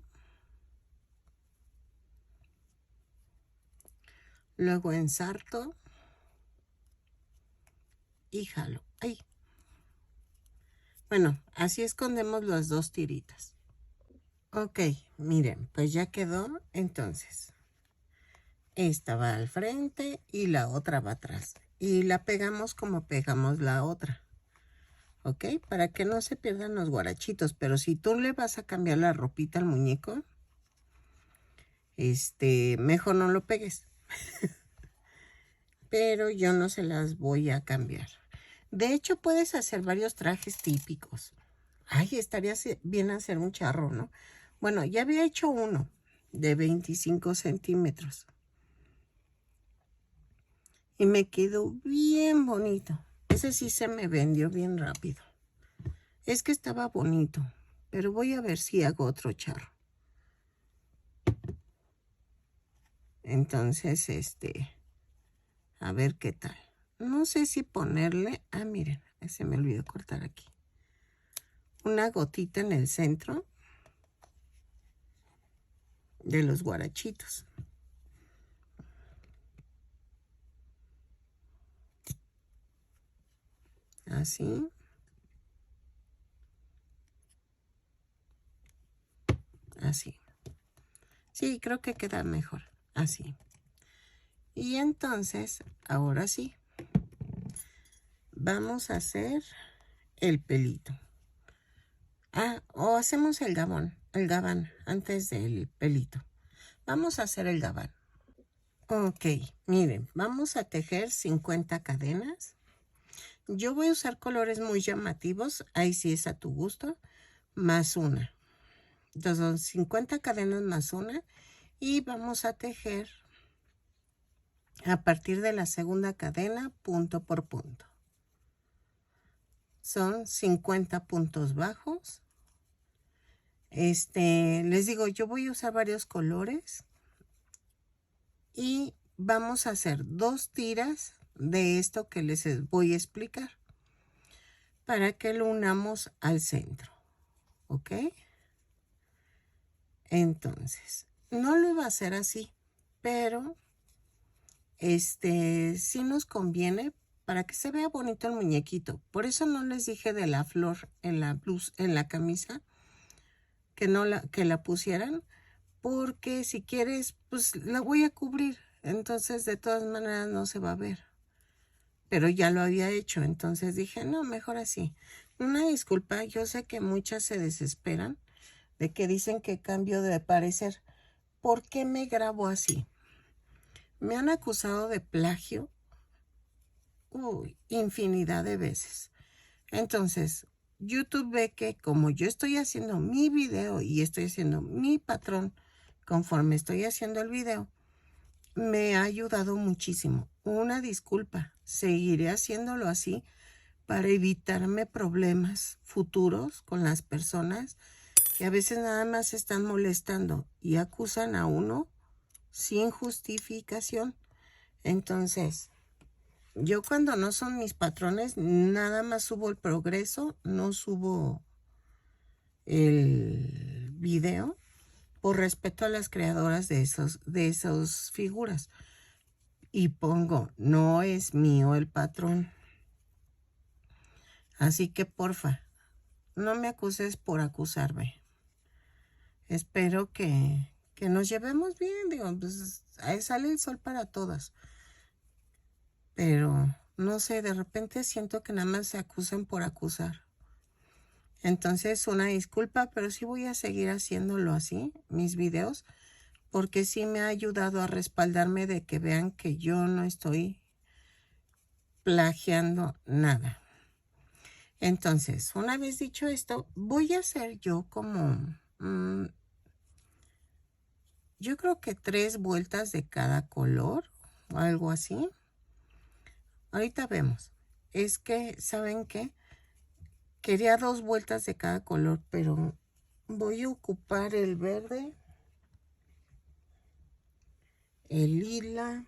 Luego ensarto. Y jalo. Ahí. Bueno, así escondemos las dos tiritas. Ok, miren, pues ya quedó. Entonces, esta va al frente y la otra va atrás. Y la pegamos como pegamos la otra. ¿Ok? Para que no se pierdan los guarachitos. Pero si tú le vas a cambiar la ropita al muñeco, mejor no lo pegues. Pero yo no se las voy a cambiar. De hecho, puedes hacer varios trajes típicos. Ay, estaría bien hacer un charro, ¿no? Bueno, ya había hecho uno de 25 centímetros. Y me quedó bien bonito. Ese sí se me vendió bien rápido. Es que estaba bonito, pero voy a ver si hago otro charro. Entonces, a ver qué tal. No sé si ponerle, miren, se me olvidó cortar aquí. Una gotita en el centro de los guarachitos. Así. Así. Sí, creo que queda mejor. Así. Y entonces, ahora sí, vamos a hacer el pelito. O hacemos el gabán antes del pelito. Vamos a hacer el gabán. Ok, miren, vamos a tejer 50 cadenas. Yo voy a usar colores muy llamativos, ahí sí es a tu gusto, más una. Entonces son 50 cadenas más una y vamos a tejer a partir de la segunda cadena, punto por punto. Son 50 puntos bajos. Les digo, yo voy a usar varios colores y vamos a hacer 2 tiras de esto que les voy a explicar para que lo unamos al centro, ¿ok? Entonces, no lo iba a hacer así, pero sí nos conviene para que se vea bonito el muñequito. Por eso no les dije de la flor en la blusa, en la camisa, que la pusieran, porque si quieres, pues la voy a cubrir. Entonces, de todas maneras no se va a ver. Pero ya lo había hecho, entonces dije, no, mejor así. Una disculpa, yo sé que muchas se desesperan de que dicen que cambio de parecer. ¿Por qué me grabo así? Me han acusado de plagio infinidad de veces. Entonces, YouTube ve que como yo estoy haciendo mi video y estoy haciendo mi patrón conforme estoy haciendo el video, me ha ayudado muchísimo. Una disculpa, seguiré haciéndolo así para evitarme problemas futuros con las personas que a veces nada más están molestando y acusan a uno sin justificación. Entonces, yo cuando no son mis patrones, nada más subo el progreso, no subo el video por respeto a las creadoras de esas figuras. Y pongo, no es mío el patrón. Así que porfa, no me acuses por acusarme. Espero que nos llevemos bien, digo, pues ahí sale el sol para todas. Pero, no sé, de repente siento que nada más se acusan por acusar. Entonces, una disculpa, pero sí voy a seguir haciéndolo así, mis videos, porque sí me ha ayudado a respaldarme de que vean que yo no estoy plagiando nada. Entonces, una vez dicho esto, voy a hacer yo como, yo creo que 3 vueltas de cada color, o algo así. Ahorita vemos. Es que, ¿saben qué? Quería 2 vueltas de cada color, pero voy a ocupar el verde, el lila,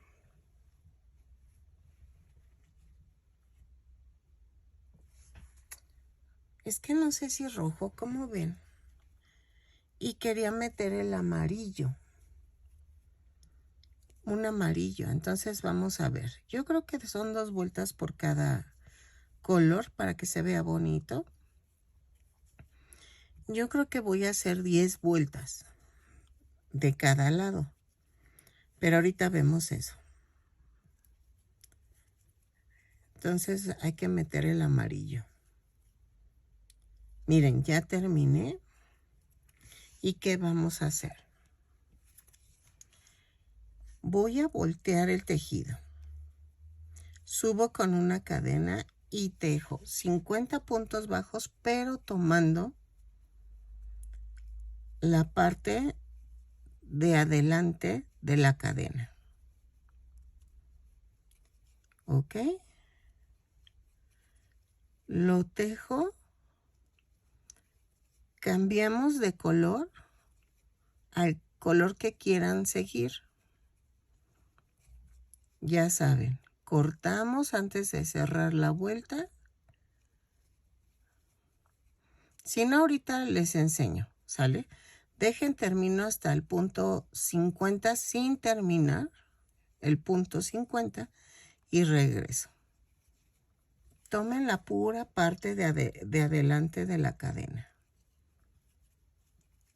es que no sé si rojo, ¿cómo ven? Y quería meter el amarillo, un amarillo. Entonces vamos a ver. Yo creo que son 2 vueltas por cada color para que se vea bonito. Yo creo que voy a hacer 10 vueltas de cada lado. Pero ahorita vemos eso. Entonces hay que meter el amarillo. Miren, ya terminé. ¿Y qué vamos a hacer? Voy a voltear el tejido. Subo con una cadena y tejo 50 puntos bajos, pero tomando la parte de adelante de la cadena. ¿Ok? Lo tejo. Cambiamos de color al color que quieran seguir. Ya saben, cortamos antes de cerrar la vuelta. Si no, ahorita les enseño, ¿sale? Dejen termino hasta el punto 50 sin terminar el punto 50 y regreso. Tomen la pura parte de adelante de la cadena.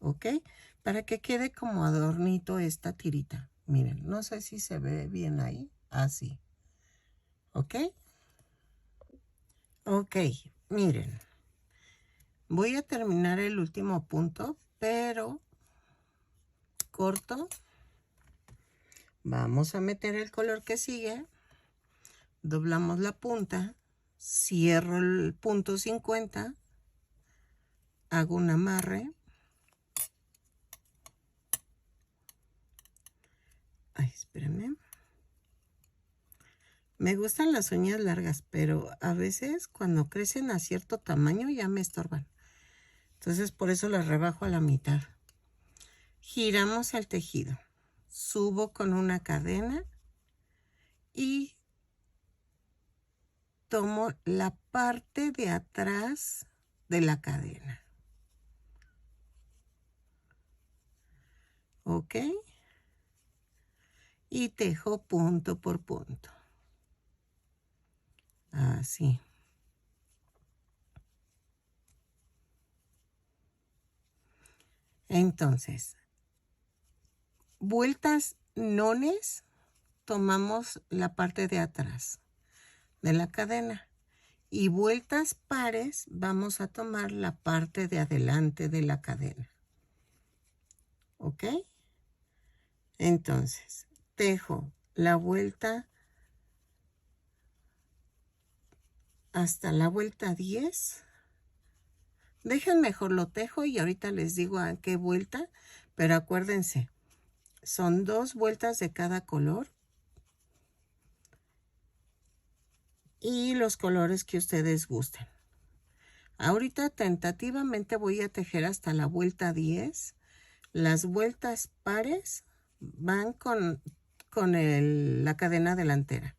¿Ok? Para que quede como adornito esta tirita. Miren, no sé si se ve bien ahí. Así. ¿Ok? Ok, miren. Voy a terminar el último punto, pero corto. Vamos a meter el color que sigue. Doblamos la punta. Cierro el punto 50. Hago un amarre. Ay, espérenme. Me gustan las uñas largas, pero a veces cuando crecen a cierto tamaño ya me estorban. Entonces por eso las rebajo a la mitad. Giramos el tejido. Subo con una cadena y tomo la parte de atrás de la cadena. ¿Ok? Y tejo punto por punto. Así. Entonces, vueltas nones, tomamos la parte de atrás de la cadena. Y vueltas pares, vamos a tomar la parte de adelante de la cadena. ¿Ok? Entonces, tejo la vuelta hasta la vuelta 10. Dejen mejor lo tejo y ahorita les digo a qué vuelta, pero acuérdense, Son 2 vueltas de cada color. Y los colores que ustedes gusten. Ahorita tentativamente voy a tejer hasta la vuelta 10. Las vueltas pares van con la cadena delantera.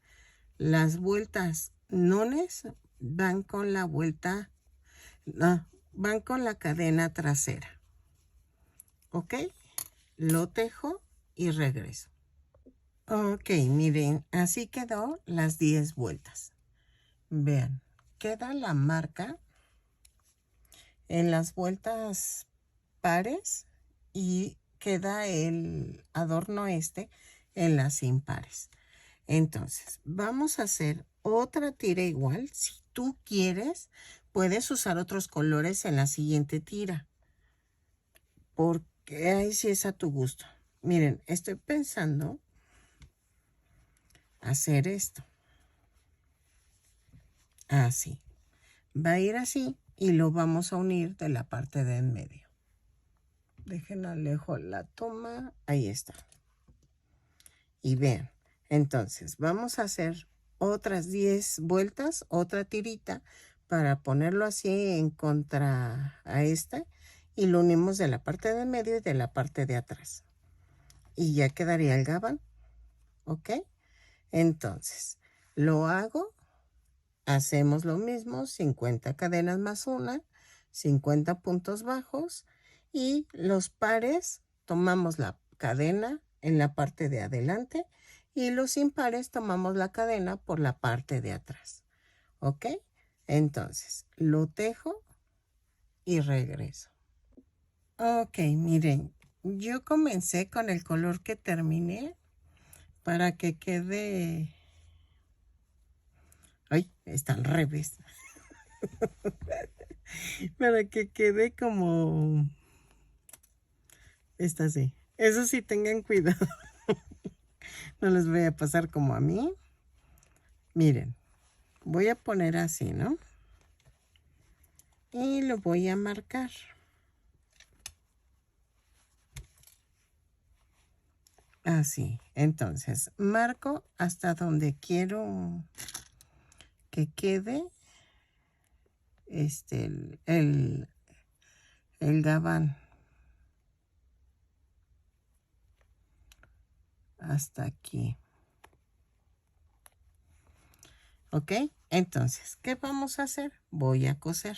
Las vueltas nones van con la vuelta, no, van con la cadena trasera. ¿Ok? Lo tejo y regreso. Ok, miren, así quedó las 10 vueltas. Vean, queda la marca en las vueltas pares y queda el adorno en las impares. Entonces, vamos a hacer otra tira igual. Si tú quieres, puedes usar otros colores en la siguiente tira, porque ahí sí es a tu gusto. Miren, estoy pensando hacer esto. Así. Va a ir así y lo vamos a unir de la parte de en medio. Dejen alejo la toma. Ahí está. Y vean, entonces vamos a hacer otras 10 vueltas, otra tirita para ponerlo así en contra a esta y lo unimos de la parte de medio y de la parte de atrás. Y ya quedaría el gabán. ¿Ok? Entonces, lo hago, hacemos lo mismo, 50 cadenas más una, 50 puntos bajos y los pares tomamos la cadena en la parte de adelante y los impares tomamos la cadena por la parte de atrás. ¿Ok? Entonces, lo tejo y regreso. Ok, miren, yo comencé con el color que terminé para que quede... Ay, está al revés. Para que quede como... Esta sí. Eso sí, tengan cuidado. No les voy a pasar como a mí. Miren, voy a poner así, ¿no? Y lo voy a marcar. Así. Entonces, marco hasta donde quiero que quede el gabán. Hasta aquí. ¿Ok? Entonces, ¿qué vamos a hacer? Voy a coser.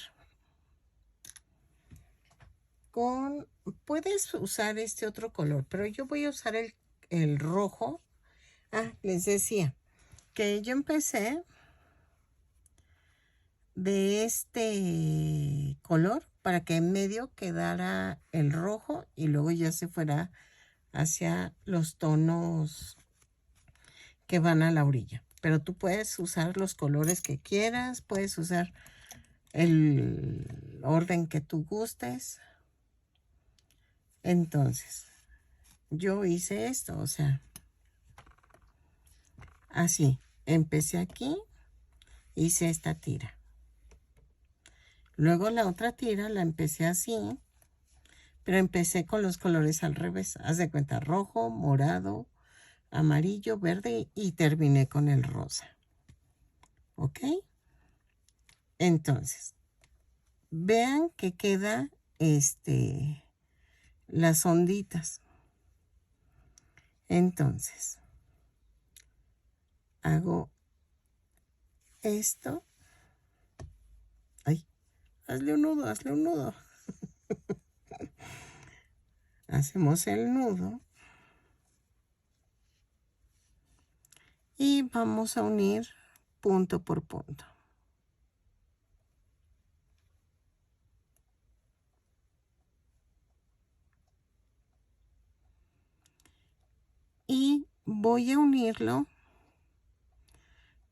Puedes usar este otro color, pero yo voy a usar el rojo. Les decía que yo empecé de este color para que en medio quedara el rojo y luego ya se fuera hacia los tonos que van a la orilla. Pero tú puedes usar los colores que quieras, puedes usar el orden que tú gustes. Entonces, yo hice esto, o sea, así. Empecé aquí, hice esta tira. Luego la otra tira la empecé así, pero empecé con los colores al revés. Haz de cuenta, rojo, morado, amarillo, verde y terminé con el rosa. ¿Ok? Entonces, vean que queda las onditas. Entonces, hago esto. Ay, hazle un nudo, hazle un nudo. Hacemos el nudo. Y vamos a unir punto por punto. Y voy a unirlo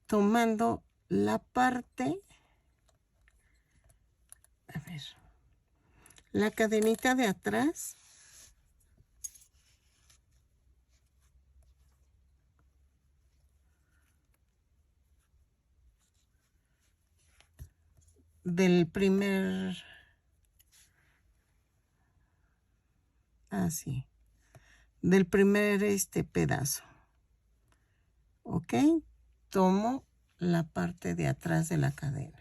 tomando la parte, a ver, la cadenita de atrás del así, del primer pedazo. Ok, tomo la parte de atrás de la cadena.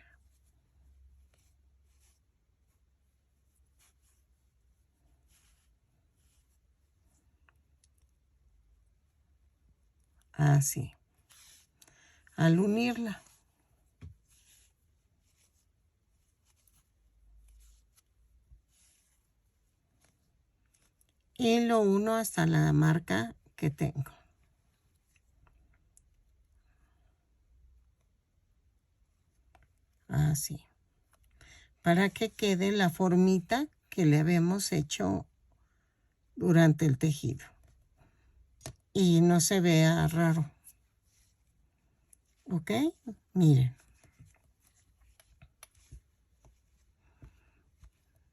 Así. Al unirla. Y lo uno hasta la marca que tengo. Así. Para que quede la formita que le habíamos hecho durante el tejido. Y no se vea raro. ¿Ok? Miren.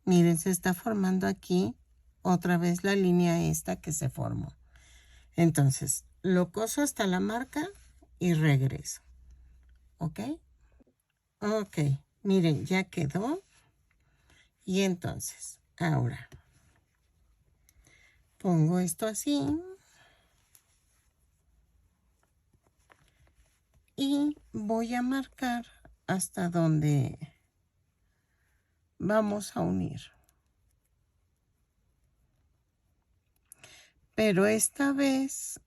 Miren, se está formando aquí otra vez la línea esta que se formó. Entonces, lo coso hasta la marca y regreso. ¿Ok? Ok. Miren, ya quedó. Y entonces, ahora, pongo esto así. Y voy a marcar hasta donde vamos a unir. Pero esta vez,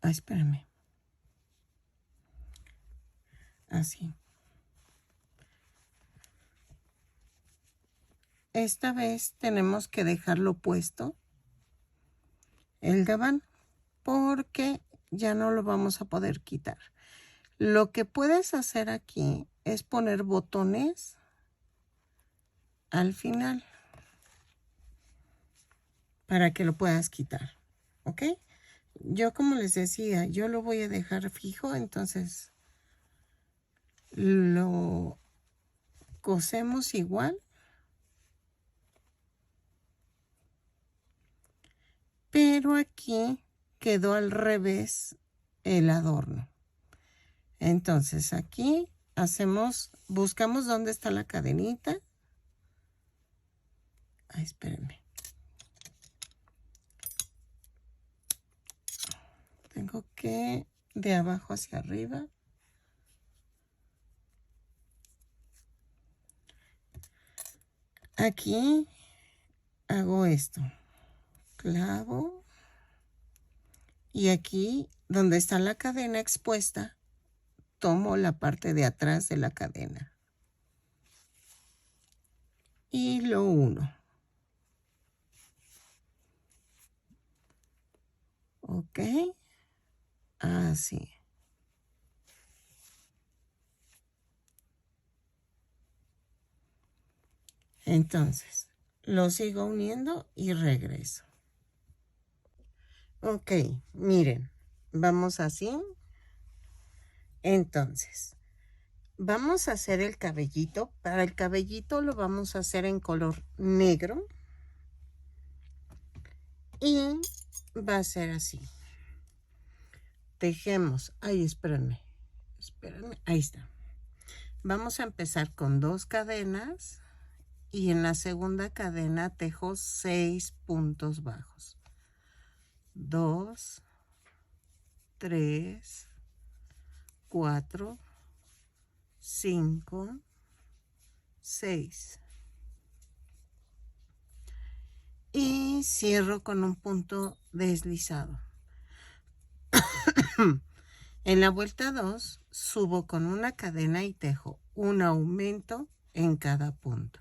espérame. Así. Esta vez tenemos que dejarlo puesto el gabán porque ya no lo vamos a poder quitar. Lo que puedes hacer aquí es poner botones al final para que lo puedas quitar. ¿Ok? Yo, como les decía, yo lo voy a dejar fijo, entonces lo cosemos igual. Pero aquí quedó al revés el adorno. Entonces aquí buscamos dónde está la cadenita. Ay, espérenme. Tengo que de abajo hacia arriba. Aquí hago esto. Clavo. Y aquí, donde está la cadena expuesta, tomo la parte de atrás de la cadena. Y lo uno. Ok. Así. Entonces, lo sigo uniendo y regreso. Ok, miren, vamos así. Entonces, vamos a hacer el cabellito. Para el cabellito lo vamos a hacer en color negro. Y va a ser así. Tejemos. Ay, espérenme. Ahí está. Vamos a empezar con 2 cadenas. Y en la segunda cadena tejo 6 puntos bajos. 2, 3, 4, 5, 6. Y cierro con un punto deslizado. En la vuelta 2 subo con una cadena y tejo un aumento en cada punto.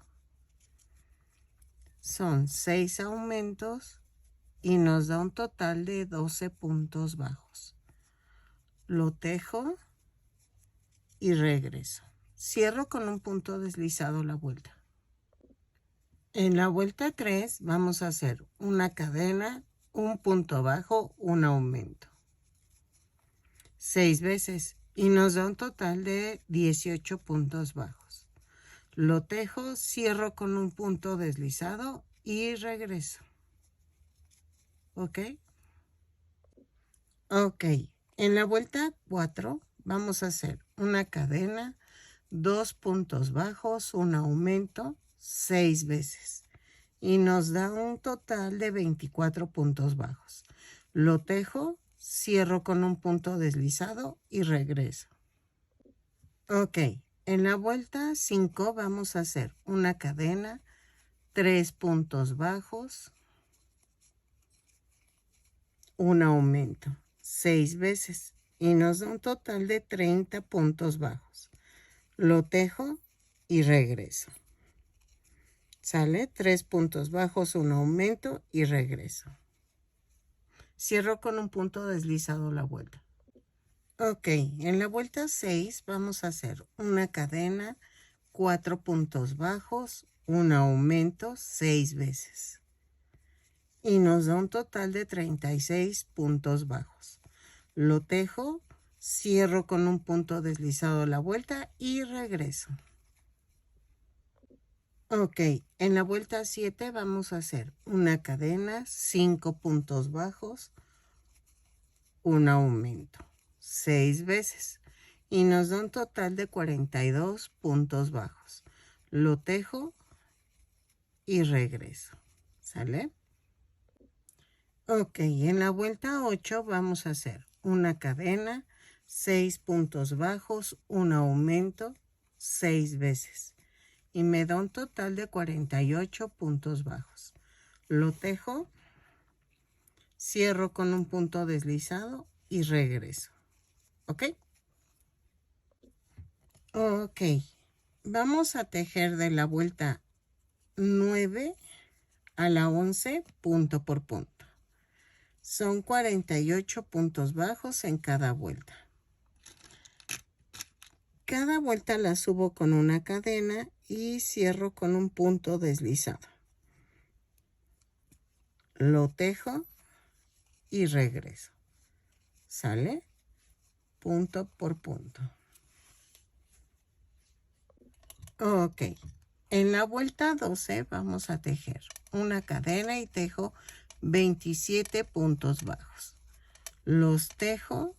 Son 6 aumentos y nos da un total de 12 puntos bajos. Lo tejo y regreso. Cierro con un punto deslizado la vuelta. En la vuelta 3 vamos a hacer una cadena, un punto bajo, un aumento. 6 veces y nos da un total de 18 puntos bajos. Lo tejo, cierro con un punto deslizado y regreso. ¿ok? Ok, en la vuelta 4 vamos a hacer una cadena, 2 puntos bajos, un aumento, 6 veces. Y nos da un total de 24 puntos bajos. Lo tejo, cierro con un punto deslizado y regreso. Ok, en la vuelta 5 vamos a hacer una cadena, 3 puntos bajos, un aumento, 6 veces. Y nos da un total de 30 puntos bajos. Lo tejo y regreso. Sale 3 puntos bajos, un aumento y regreso. Cierro con un punto deslizado la vuelta. Ok, en la vuelta 6 vamos a hacer una cadena, 4 puntos bajos, un aumento 6 veces. Y nos da un total de 36 puntos bajos. Lo tejo, cierro con un punto deslizado la vuelta y regreso. Ok, en la vuelta 7 vamos a hacer una cadena, 5 puntos bajos, un aumento, 6 veces. Y nos da un total de 42 puntos bajos. Lo tejo y regreso. ¿Sale? Ok, en la vuelta 8 vamos a hacer una cadena, 6 puntos bajos, un aumento, 6 veces. Y me da un total de 48 puntos bajos. Lo tejo, cierro con un punto deslizado y regreso. ¿Ok? Ok, vamos a tejer de la vuelta 9 a la 11 punto por punto. Son 48 puntos bajos en cada vuelta. Cada vuelta la subo con una cadena y cierro con un punto deslizado. Lo tejo y regreso. ¿Sale? Punto por punto. Ok. En la vuelta 12 vamos a tejer una cadena y tejo 27 puntos bajos. Los tejo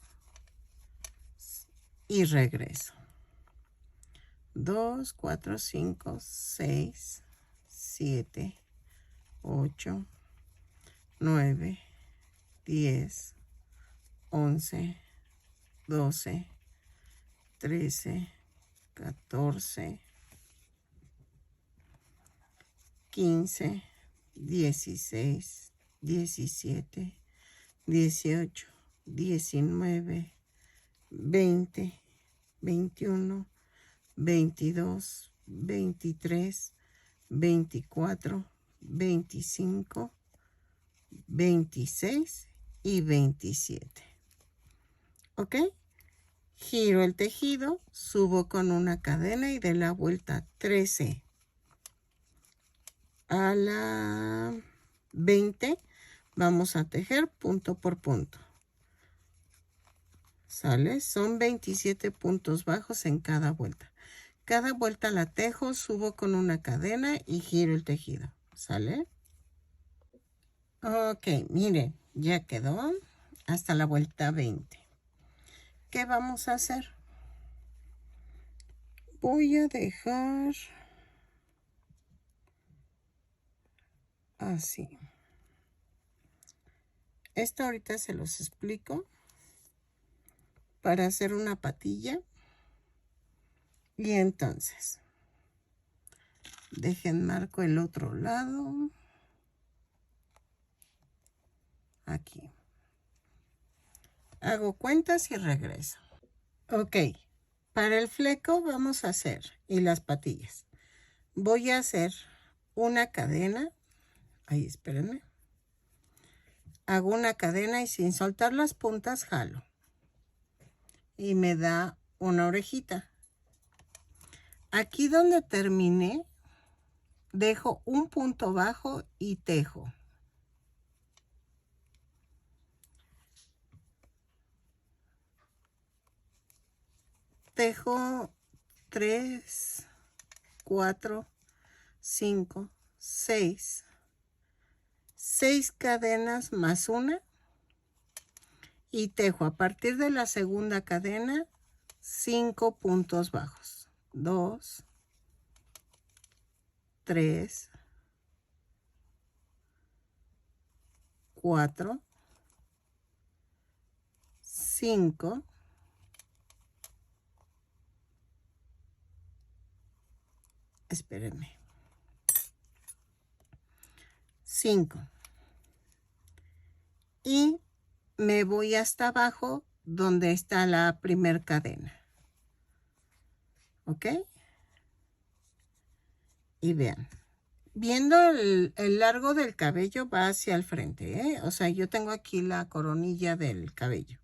y regreso. 2, 4, 5, 6, 7, 8, 9, 10, 11, 12, 13, 14, 15, 16, 17, 18, 19, 20, 21, 22, 23, 24, 25, 26 y 27. ¿Ok? Giro el tejido, subo con una cadena y de la vuelta 13 a la 20 vamos a tejer punto por punto. ¿Sale? Son 27 puntos bajos en cada vuelta. Cada vuelta la tejo, subo con una cadena y giro el tejido. ¿Sale? Ok, miren, ya quedó hasta la vuelta 20. ¿Qué vamos a hacer? Voy a dejar así. Esto ahorita se los explico. Para hacer una patilla. Y entonces, dejen marco el otro lado. Aquí. Hago cuentas y regreso. Ok. Para el fleco vamos a hacer, y las patillas, voy a hacer una cadena. Ahí, espérenme. Hago una cadena y sin soltar las puntas jalo. Y me da una orejita. Aquí donde terminé, dejo un punto bajo y tejo. Tejo 3, 4, 5, 6, 6 cadenas más una y tejo a partir de la segunda cadena 5 puntos bajos. 2, 3, 4, 5, espérenme, 5 y me voy hasta abajo donde está la primer cadena, ¿ok? Y vean, viendo el largo del cabello va hacia el frente, ¿eh? O sea, yo tengo aquí la coronilla del cabello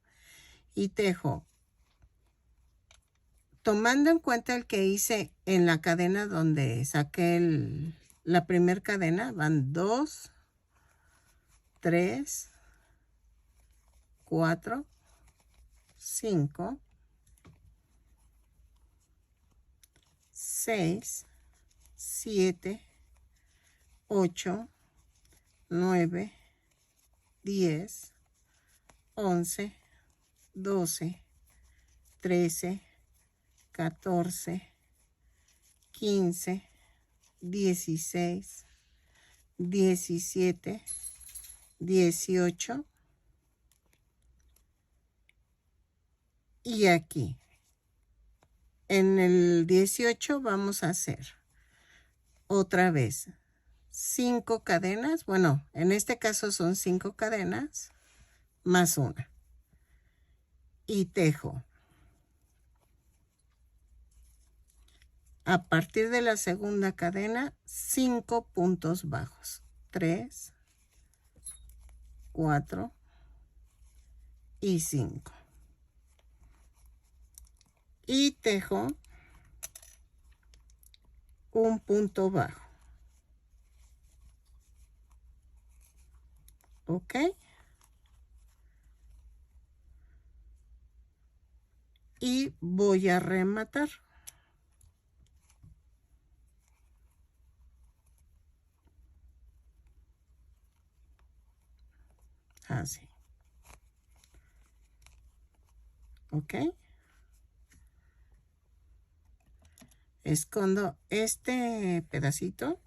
y tejo tomando en cuenta el que hice en la cadena donde saqué la primera cadena. Van 2, 3, 4, 5, 6, 7, 8, 9, 10, 11, 12, 13, 14, 15, 16, 17, 18 y aquí en el 18 vamos a hacer otra vez 5 cadenas. Bueno, en este caso son 5 cadenas más una y tejo a partir de la segunda cadena 5 puntos bajos. 3, 4 y 5 y tejo un punto bajo, ¿ok? Y voy a rematar. Así. ¿Ok? Escondo este pedacito.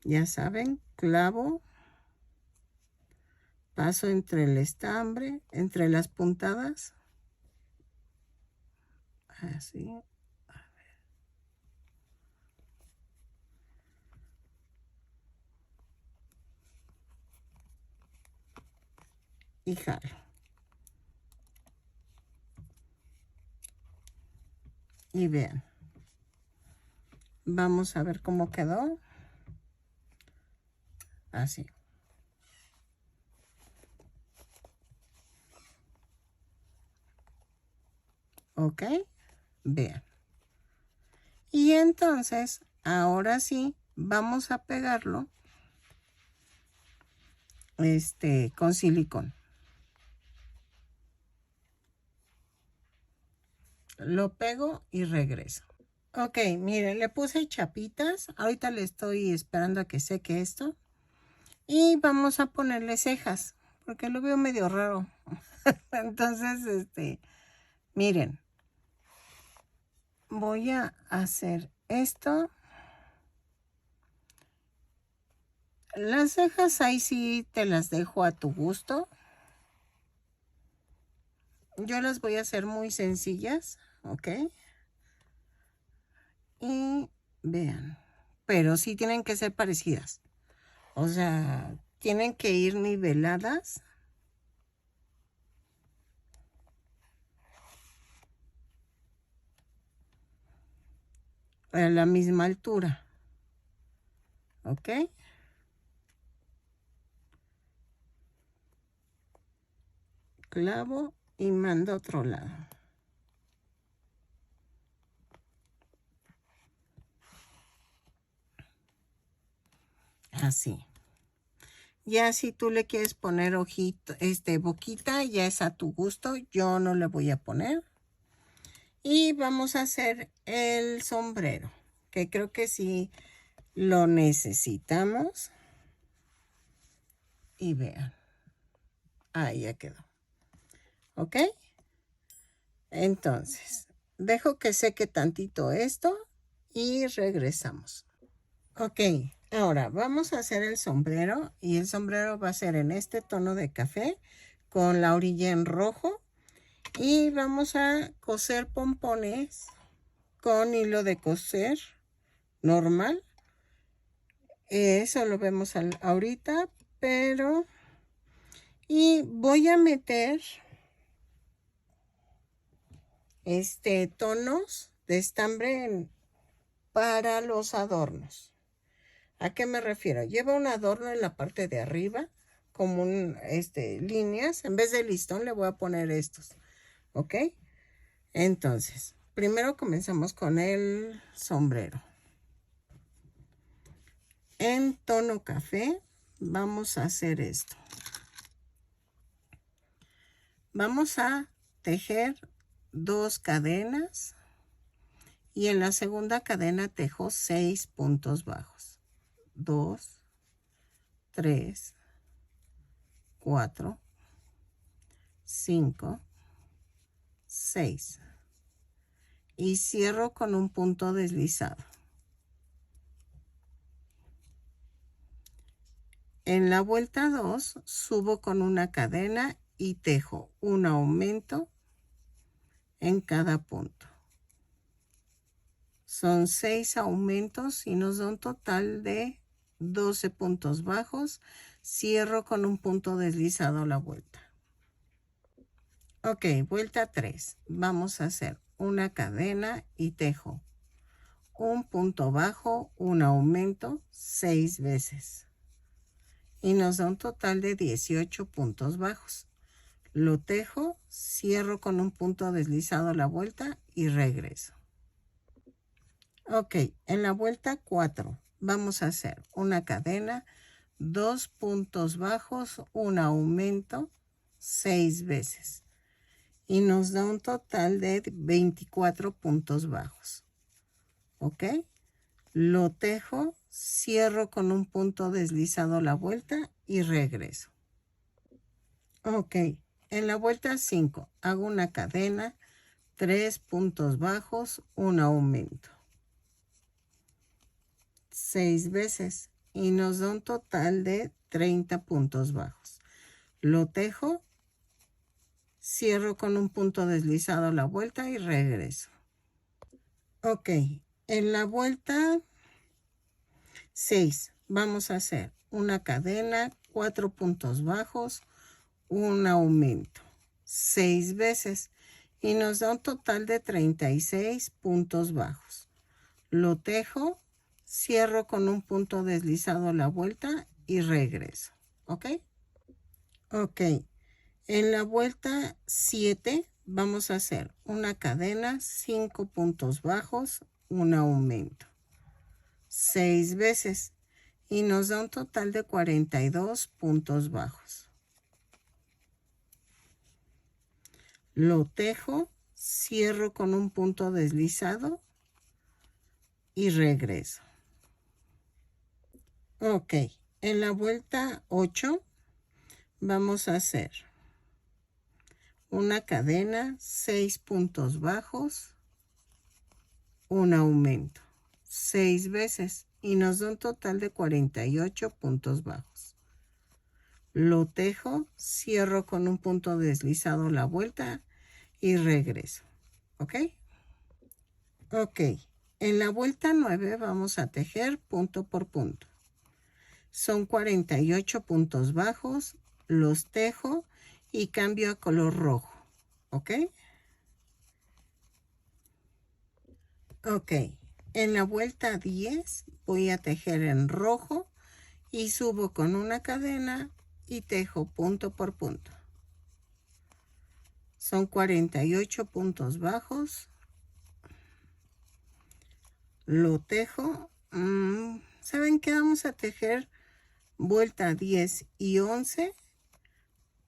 Ya saben, clavo, paso entre el estambre, entre las puntadas. Así. Y jalo. Y vean. Vamos a ver cómo quedó. Así. ¿Ok? Vean. Y entonces, ahora sí, vamos a pegarlo con silicón. Lo pego y regreso. Ok, miren, le puse chapitas. Ahorita le estoy esperando a que seque esto. Y vamos a ponerle cejas, porque lo veo medio raro. Entonces, miren. Voy a hacer esto. Las cejas ahí sí te las dejo a tu gusto. Yo las voy a hacer muy sencillas, ¿ok? Y vean, pero sí tienen que ser parecidas. O sea, tienen que ir niveladas. A la misma altura. ¿Ok? Clavo y mando a otro lado. Así. Ya si tú le quieres poner ojito, boquita, ya es a tu gusto. Yo no le voy a poner. Y vamos a hacer el sombrero, que creo que sí lo necesitamos. y vean. Ahí ya quedó. ¿Ok? Entonces, dejo que seque tantito esto y regresamos. Ok, ahora vamos a hacer el sombrero y el sombrero va a ser en este tono de café con la orilla en rojo y vamos a coser pompones con hilo de coser normal. Eso lo vemos ahorita, pero y voy a meter tonos de estambre para los adornos. ¿A qué me refiero? Lleva un adorno en la parte de arriba, como líneas. En vez de listón le voy a poner estos. ¿Ok? Entonces, primero comenzamos con el sombrero. En tono café vamos a hacer esto. Vamos a tejer 2 cadenas y en la segunda cadena tejo 6 puntos bajos. 2, 3, 4, 5, 6 y cierro con un punto deslizado. En la vuelta 2 subo con una cadena y tejo un aumento en cada punto. Son 6 aumentos y nos da un total de 12 puntos bajos. Cierro con un punto deslizado la vuelta. Ok, vuelta 3. Vamos a hacer una cadena y tejo un punto bajo, un aumento 6 veces. Y nos da un total de 18 puntos bajos. Lo tejo, cierro con un punto deslizado la vuelta y regreso. Ok, en la vuelta 4 vamos a hacer una cadena, 2 puntos bajos, un aumento 6 veces. Y nos da un total de 24 puntos bajos. ¿Ok? Lo tejo, cierro con un punto deslizado la vuelta y regreso. Ok, en la vuelta 5 hago una cadena, 3 puntos bajos, un aumento. 6 veces y nos da un total de 30 puntos bajos. Lo tejo, cierro con un punto deslizado la vuelta y regreso. Ok, en la vuelta 6 vamos a hacer una cadena, 4 puntos bajos, un aumento 6 veces y nos da un total de 36 puntos bajos. Lo tejo, cierro con un punto deslizado la vuelta y regreso. ¿Ok? Ok. En la vuelta 7 vamos a hacer una cadena, 5 puntos bajos, un aumento 6 veces y nos da un total de 42 puntos bajos. Lo tejo, cierro con un punto deslizado y regreso. Ok, en la vuelta 8 vamos a hacer una cadena, 6 puntos bajos, un aumento 6 veces y nos da un total de 48 puntos bajos. Lo tejo, cierro con un punto deslizado la vuelta y regreso. ¿Ok? Ok, en la vuelta 9 vamos a tejer punto por punto. Son 48 puntos bajos, los tejo y cambio a color rojo. ¿Ok? Ok, en la vuelta 10 voy a tejer en rojo y subo con una cadena y tejo punto por punto. Son 48 puntos bajos. Lo tejo. ¿Saben qué? Vamos a tejer vuelta 10 y 11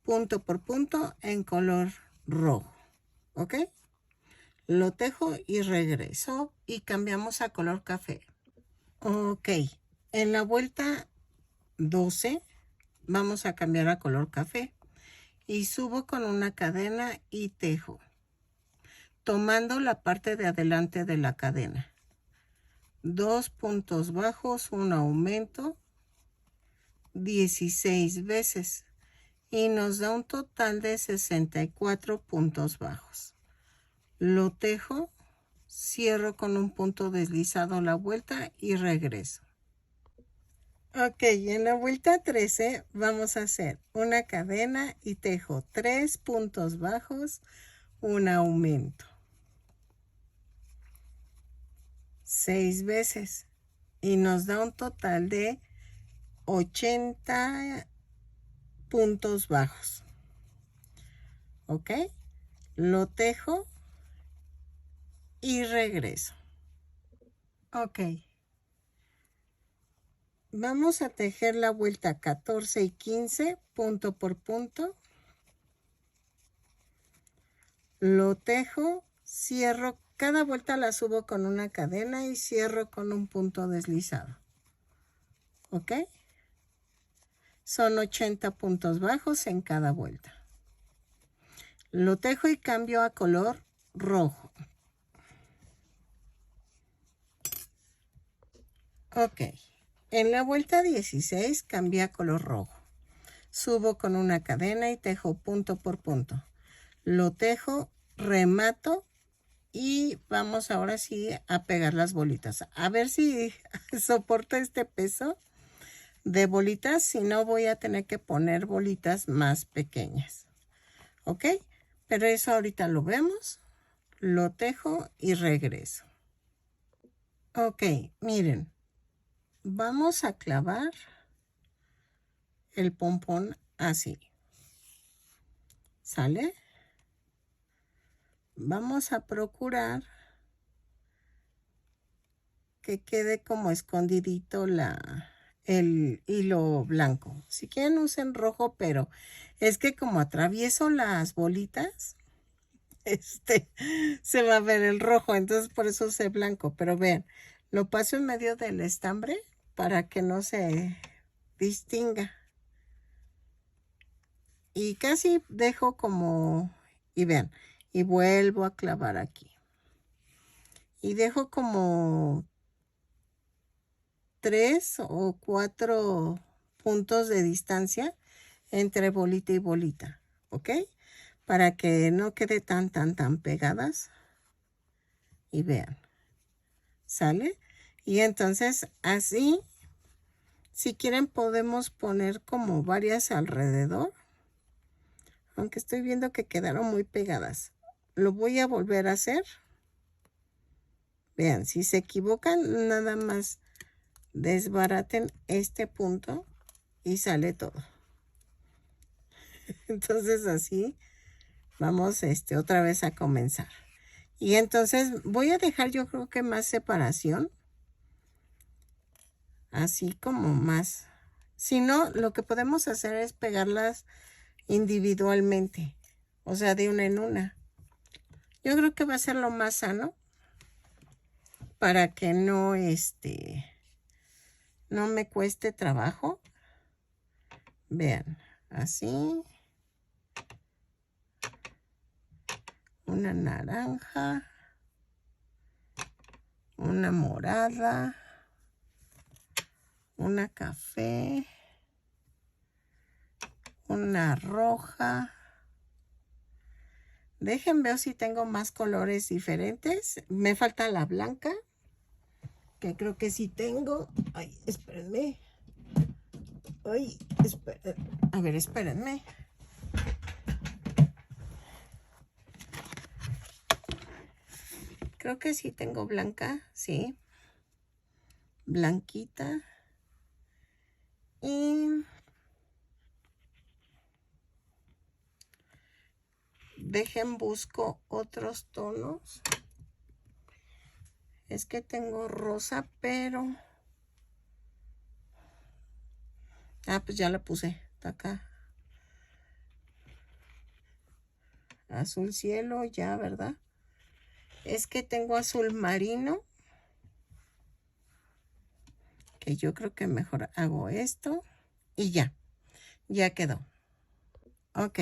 punto por punto en color rojo. ¿Ok? Lo tejo y regreso y cambiamos a color café. Ok, en la vuelta 12 vamos a cambiar a color café. Y subo con una cadena y tejo, tomando la parte de adelante de la cadena. 2 puntos bajos, un aumento, 16 veces. Y nos da un total de 64 puntos bajos. Lo tejo, cierro con un punto deslizado la vuelta y regreso. Ok, en la vuelta 13 vamos a hacer una cadena y tejo 3 puntos bajos, un aumento. 6 veces y nos da un total de 80 puntos bajos. Ok, lo tejo y regreso. Ok, vamos a tejer la vuelta 14 y 15 punto por punto. Lo tejo, cierro, cada vuelta la subo con una cadena y cierro con un punto deslizado. ¿Ok? Son 80 puntos bajos en cada vuelta. Lo tejo y cambio a color rojo. Ok, en la vuelta 16 cambié a color rojo. Subo con una cadena y tejo punto por punto. Lo tejo, remato y vamos ahora sí a pegar las bolitas. A ver si soporta este peso de bolitas, si no voy a tener que poner bolitas más pequeñas. ¿Ok? Pero eso ahorita lo vemos. Lo tejo y regreso. Ok, miren. Vamos a clavar el pompón así. ¿Sale? Vamos a procurar que quede como escondidito el hilo blanco. Si quieren usen rojo, pero es que como atravieso las bolitas, se va a ver el rojo, entonces por eso usé blanco. Pero vean, lo paso en medio del estambre para que no se distinga. Y casi dejo como, y vean, y vuelvo a clavar aquí. Y dejo como 3 o 4 puntos de distancia entre bolita y bolita, ¿ok? Para que no quede tan pegadas. Y vean, ¿sale? Y entonces así, si quieren podemos poner como varias alrededor. Aunque estoy viendo que quedaron muy pegadas. Lo voy a volver a hacer. Vean, si se equivocan, nada más desbaraten este punto y sale todo. Entonces así vamos otra vez a comenzar. Y entonces voy a dejar yo creo que más separación. Así como más. Si no, lo que podemos hacer es pegarlas individualmente. O sea, de una en una. Yo creo que va a ser lo más sano. Para que no, no me cueste trabajo. Vean, así. Una naranja. Una morada. Una café. Una roja. Dejen ver si tengo más colores diferentes. Me falta la blanca. Que creo que sí tengo. Ay, espérenme. Ay, a ver, espérenme. Creo que sí tengo blanca, sí. Blanquita. Y dejen busco otros tonos. Es que tengo rosa, pero... Ah, pues ya la puse. Está acá. Azul cielo, ya, ¿verdad? Es que tengo azul marino. Que yo creo que mejor hago esto. Y ya. ya quedó. Ok,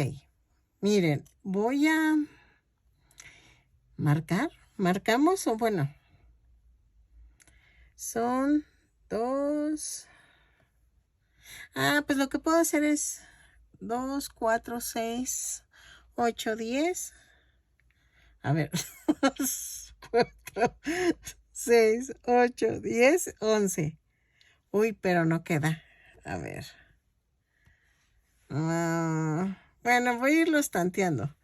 miren, voy a marcar. ¿Marcamos o bueno? Son 2. Pues lo que puedo hacer es 2, 4, 6, 8, 10. A ver, 2, 4, 6, 8, 10, 11. Uy, pero no queda. A ver. Bueno, voy a irlos tanteando.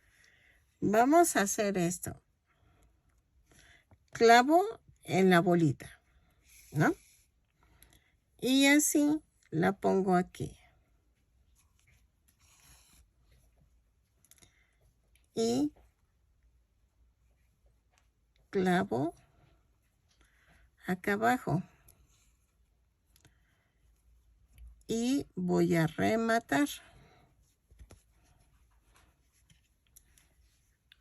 Vamos a hacer esto. Clavo en la bolita, ¿no? Y así la pongo aquí. Y clavo acá abajo. Y voy a rematar.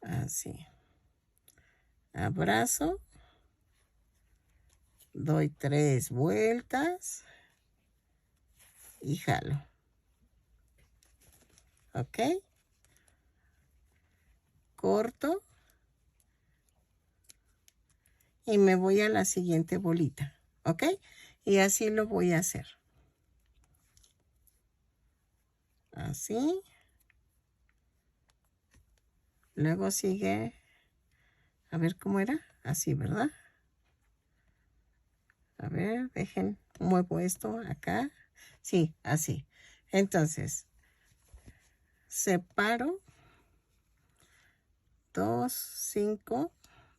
Así. Abrazo. Doy 3 vueltas. Y jalo. ¿Ok? Corto. Y me voy a la siguiente bolita. ¿Ok? Y así lo voy a hacer. Así. Luego sigue. A ver cómo era. Así, ¿verdad? A ver, dejen. Muevo esto acá. Sí, así. Entonces, separo 2, 5,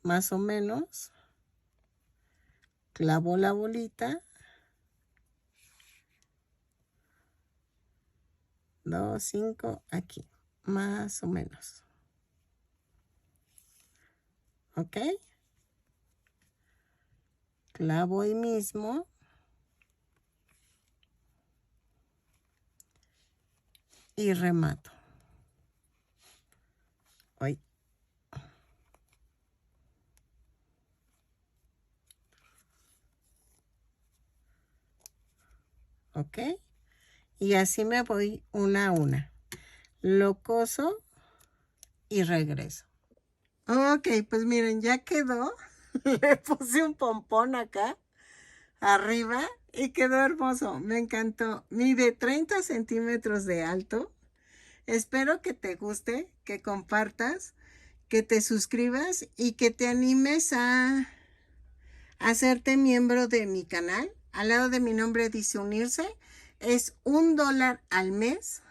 más o menos. Clavo la bolita. 2, 5, aquí. Más o menos. ¿Ok? Clavo ahí mismo. Y remato. Hoy. ¿Ok? Y así me voy una a una. Lo coso y regreso. Ok, pues miren, ya quedó. Le puse un pompón acá arriba y quedó hermoso. Me encantó. Mide 30 centímetros de alto. Espero que te guste, que compartas, que te suscribas y que te animes a hacerte miembro de mi canal. Al lado de mi nombre dice unirse. Es $1 al mes.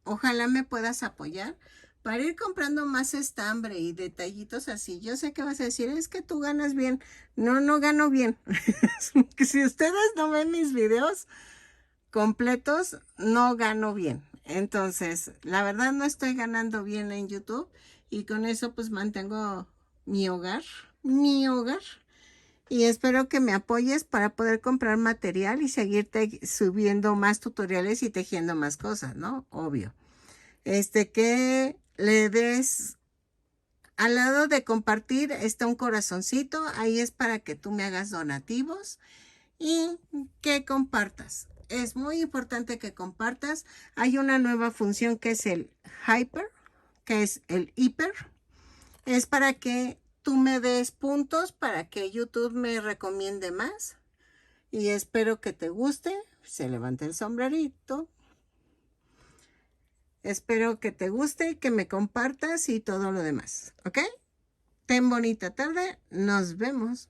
Ojalá me puedas apoyar para ir comprando más estambre y detallitos así. Yo sé que vas a decir, es que tú ganas bien. No, no gano bien. Si ustedes no ven mis videos completos, no gano bien. Entonces, la verdad no estoy ganando bien en YouTube y con eso pues mantengo mi hogar. Y espero que me apoyes para poder comprar material y seguirte subiendo más tutoriales y tejiendo más cosas, ¿no? Obvio. Que le des al lado de compartir está un corazoncito, ahí es para que tú me hagas donativos y que compartas. Es muy importante que compartas. Hay una nueva función que es el hyper, que es el hiper. Es para que tú me des puntos para que YouTube me recomiende más. Y espero que te guste. Se levanta el sombrerito. Espero que te guste, que me compartas y todo lo demás. ¿Ok? Ten bonita tarde. Nos vemos.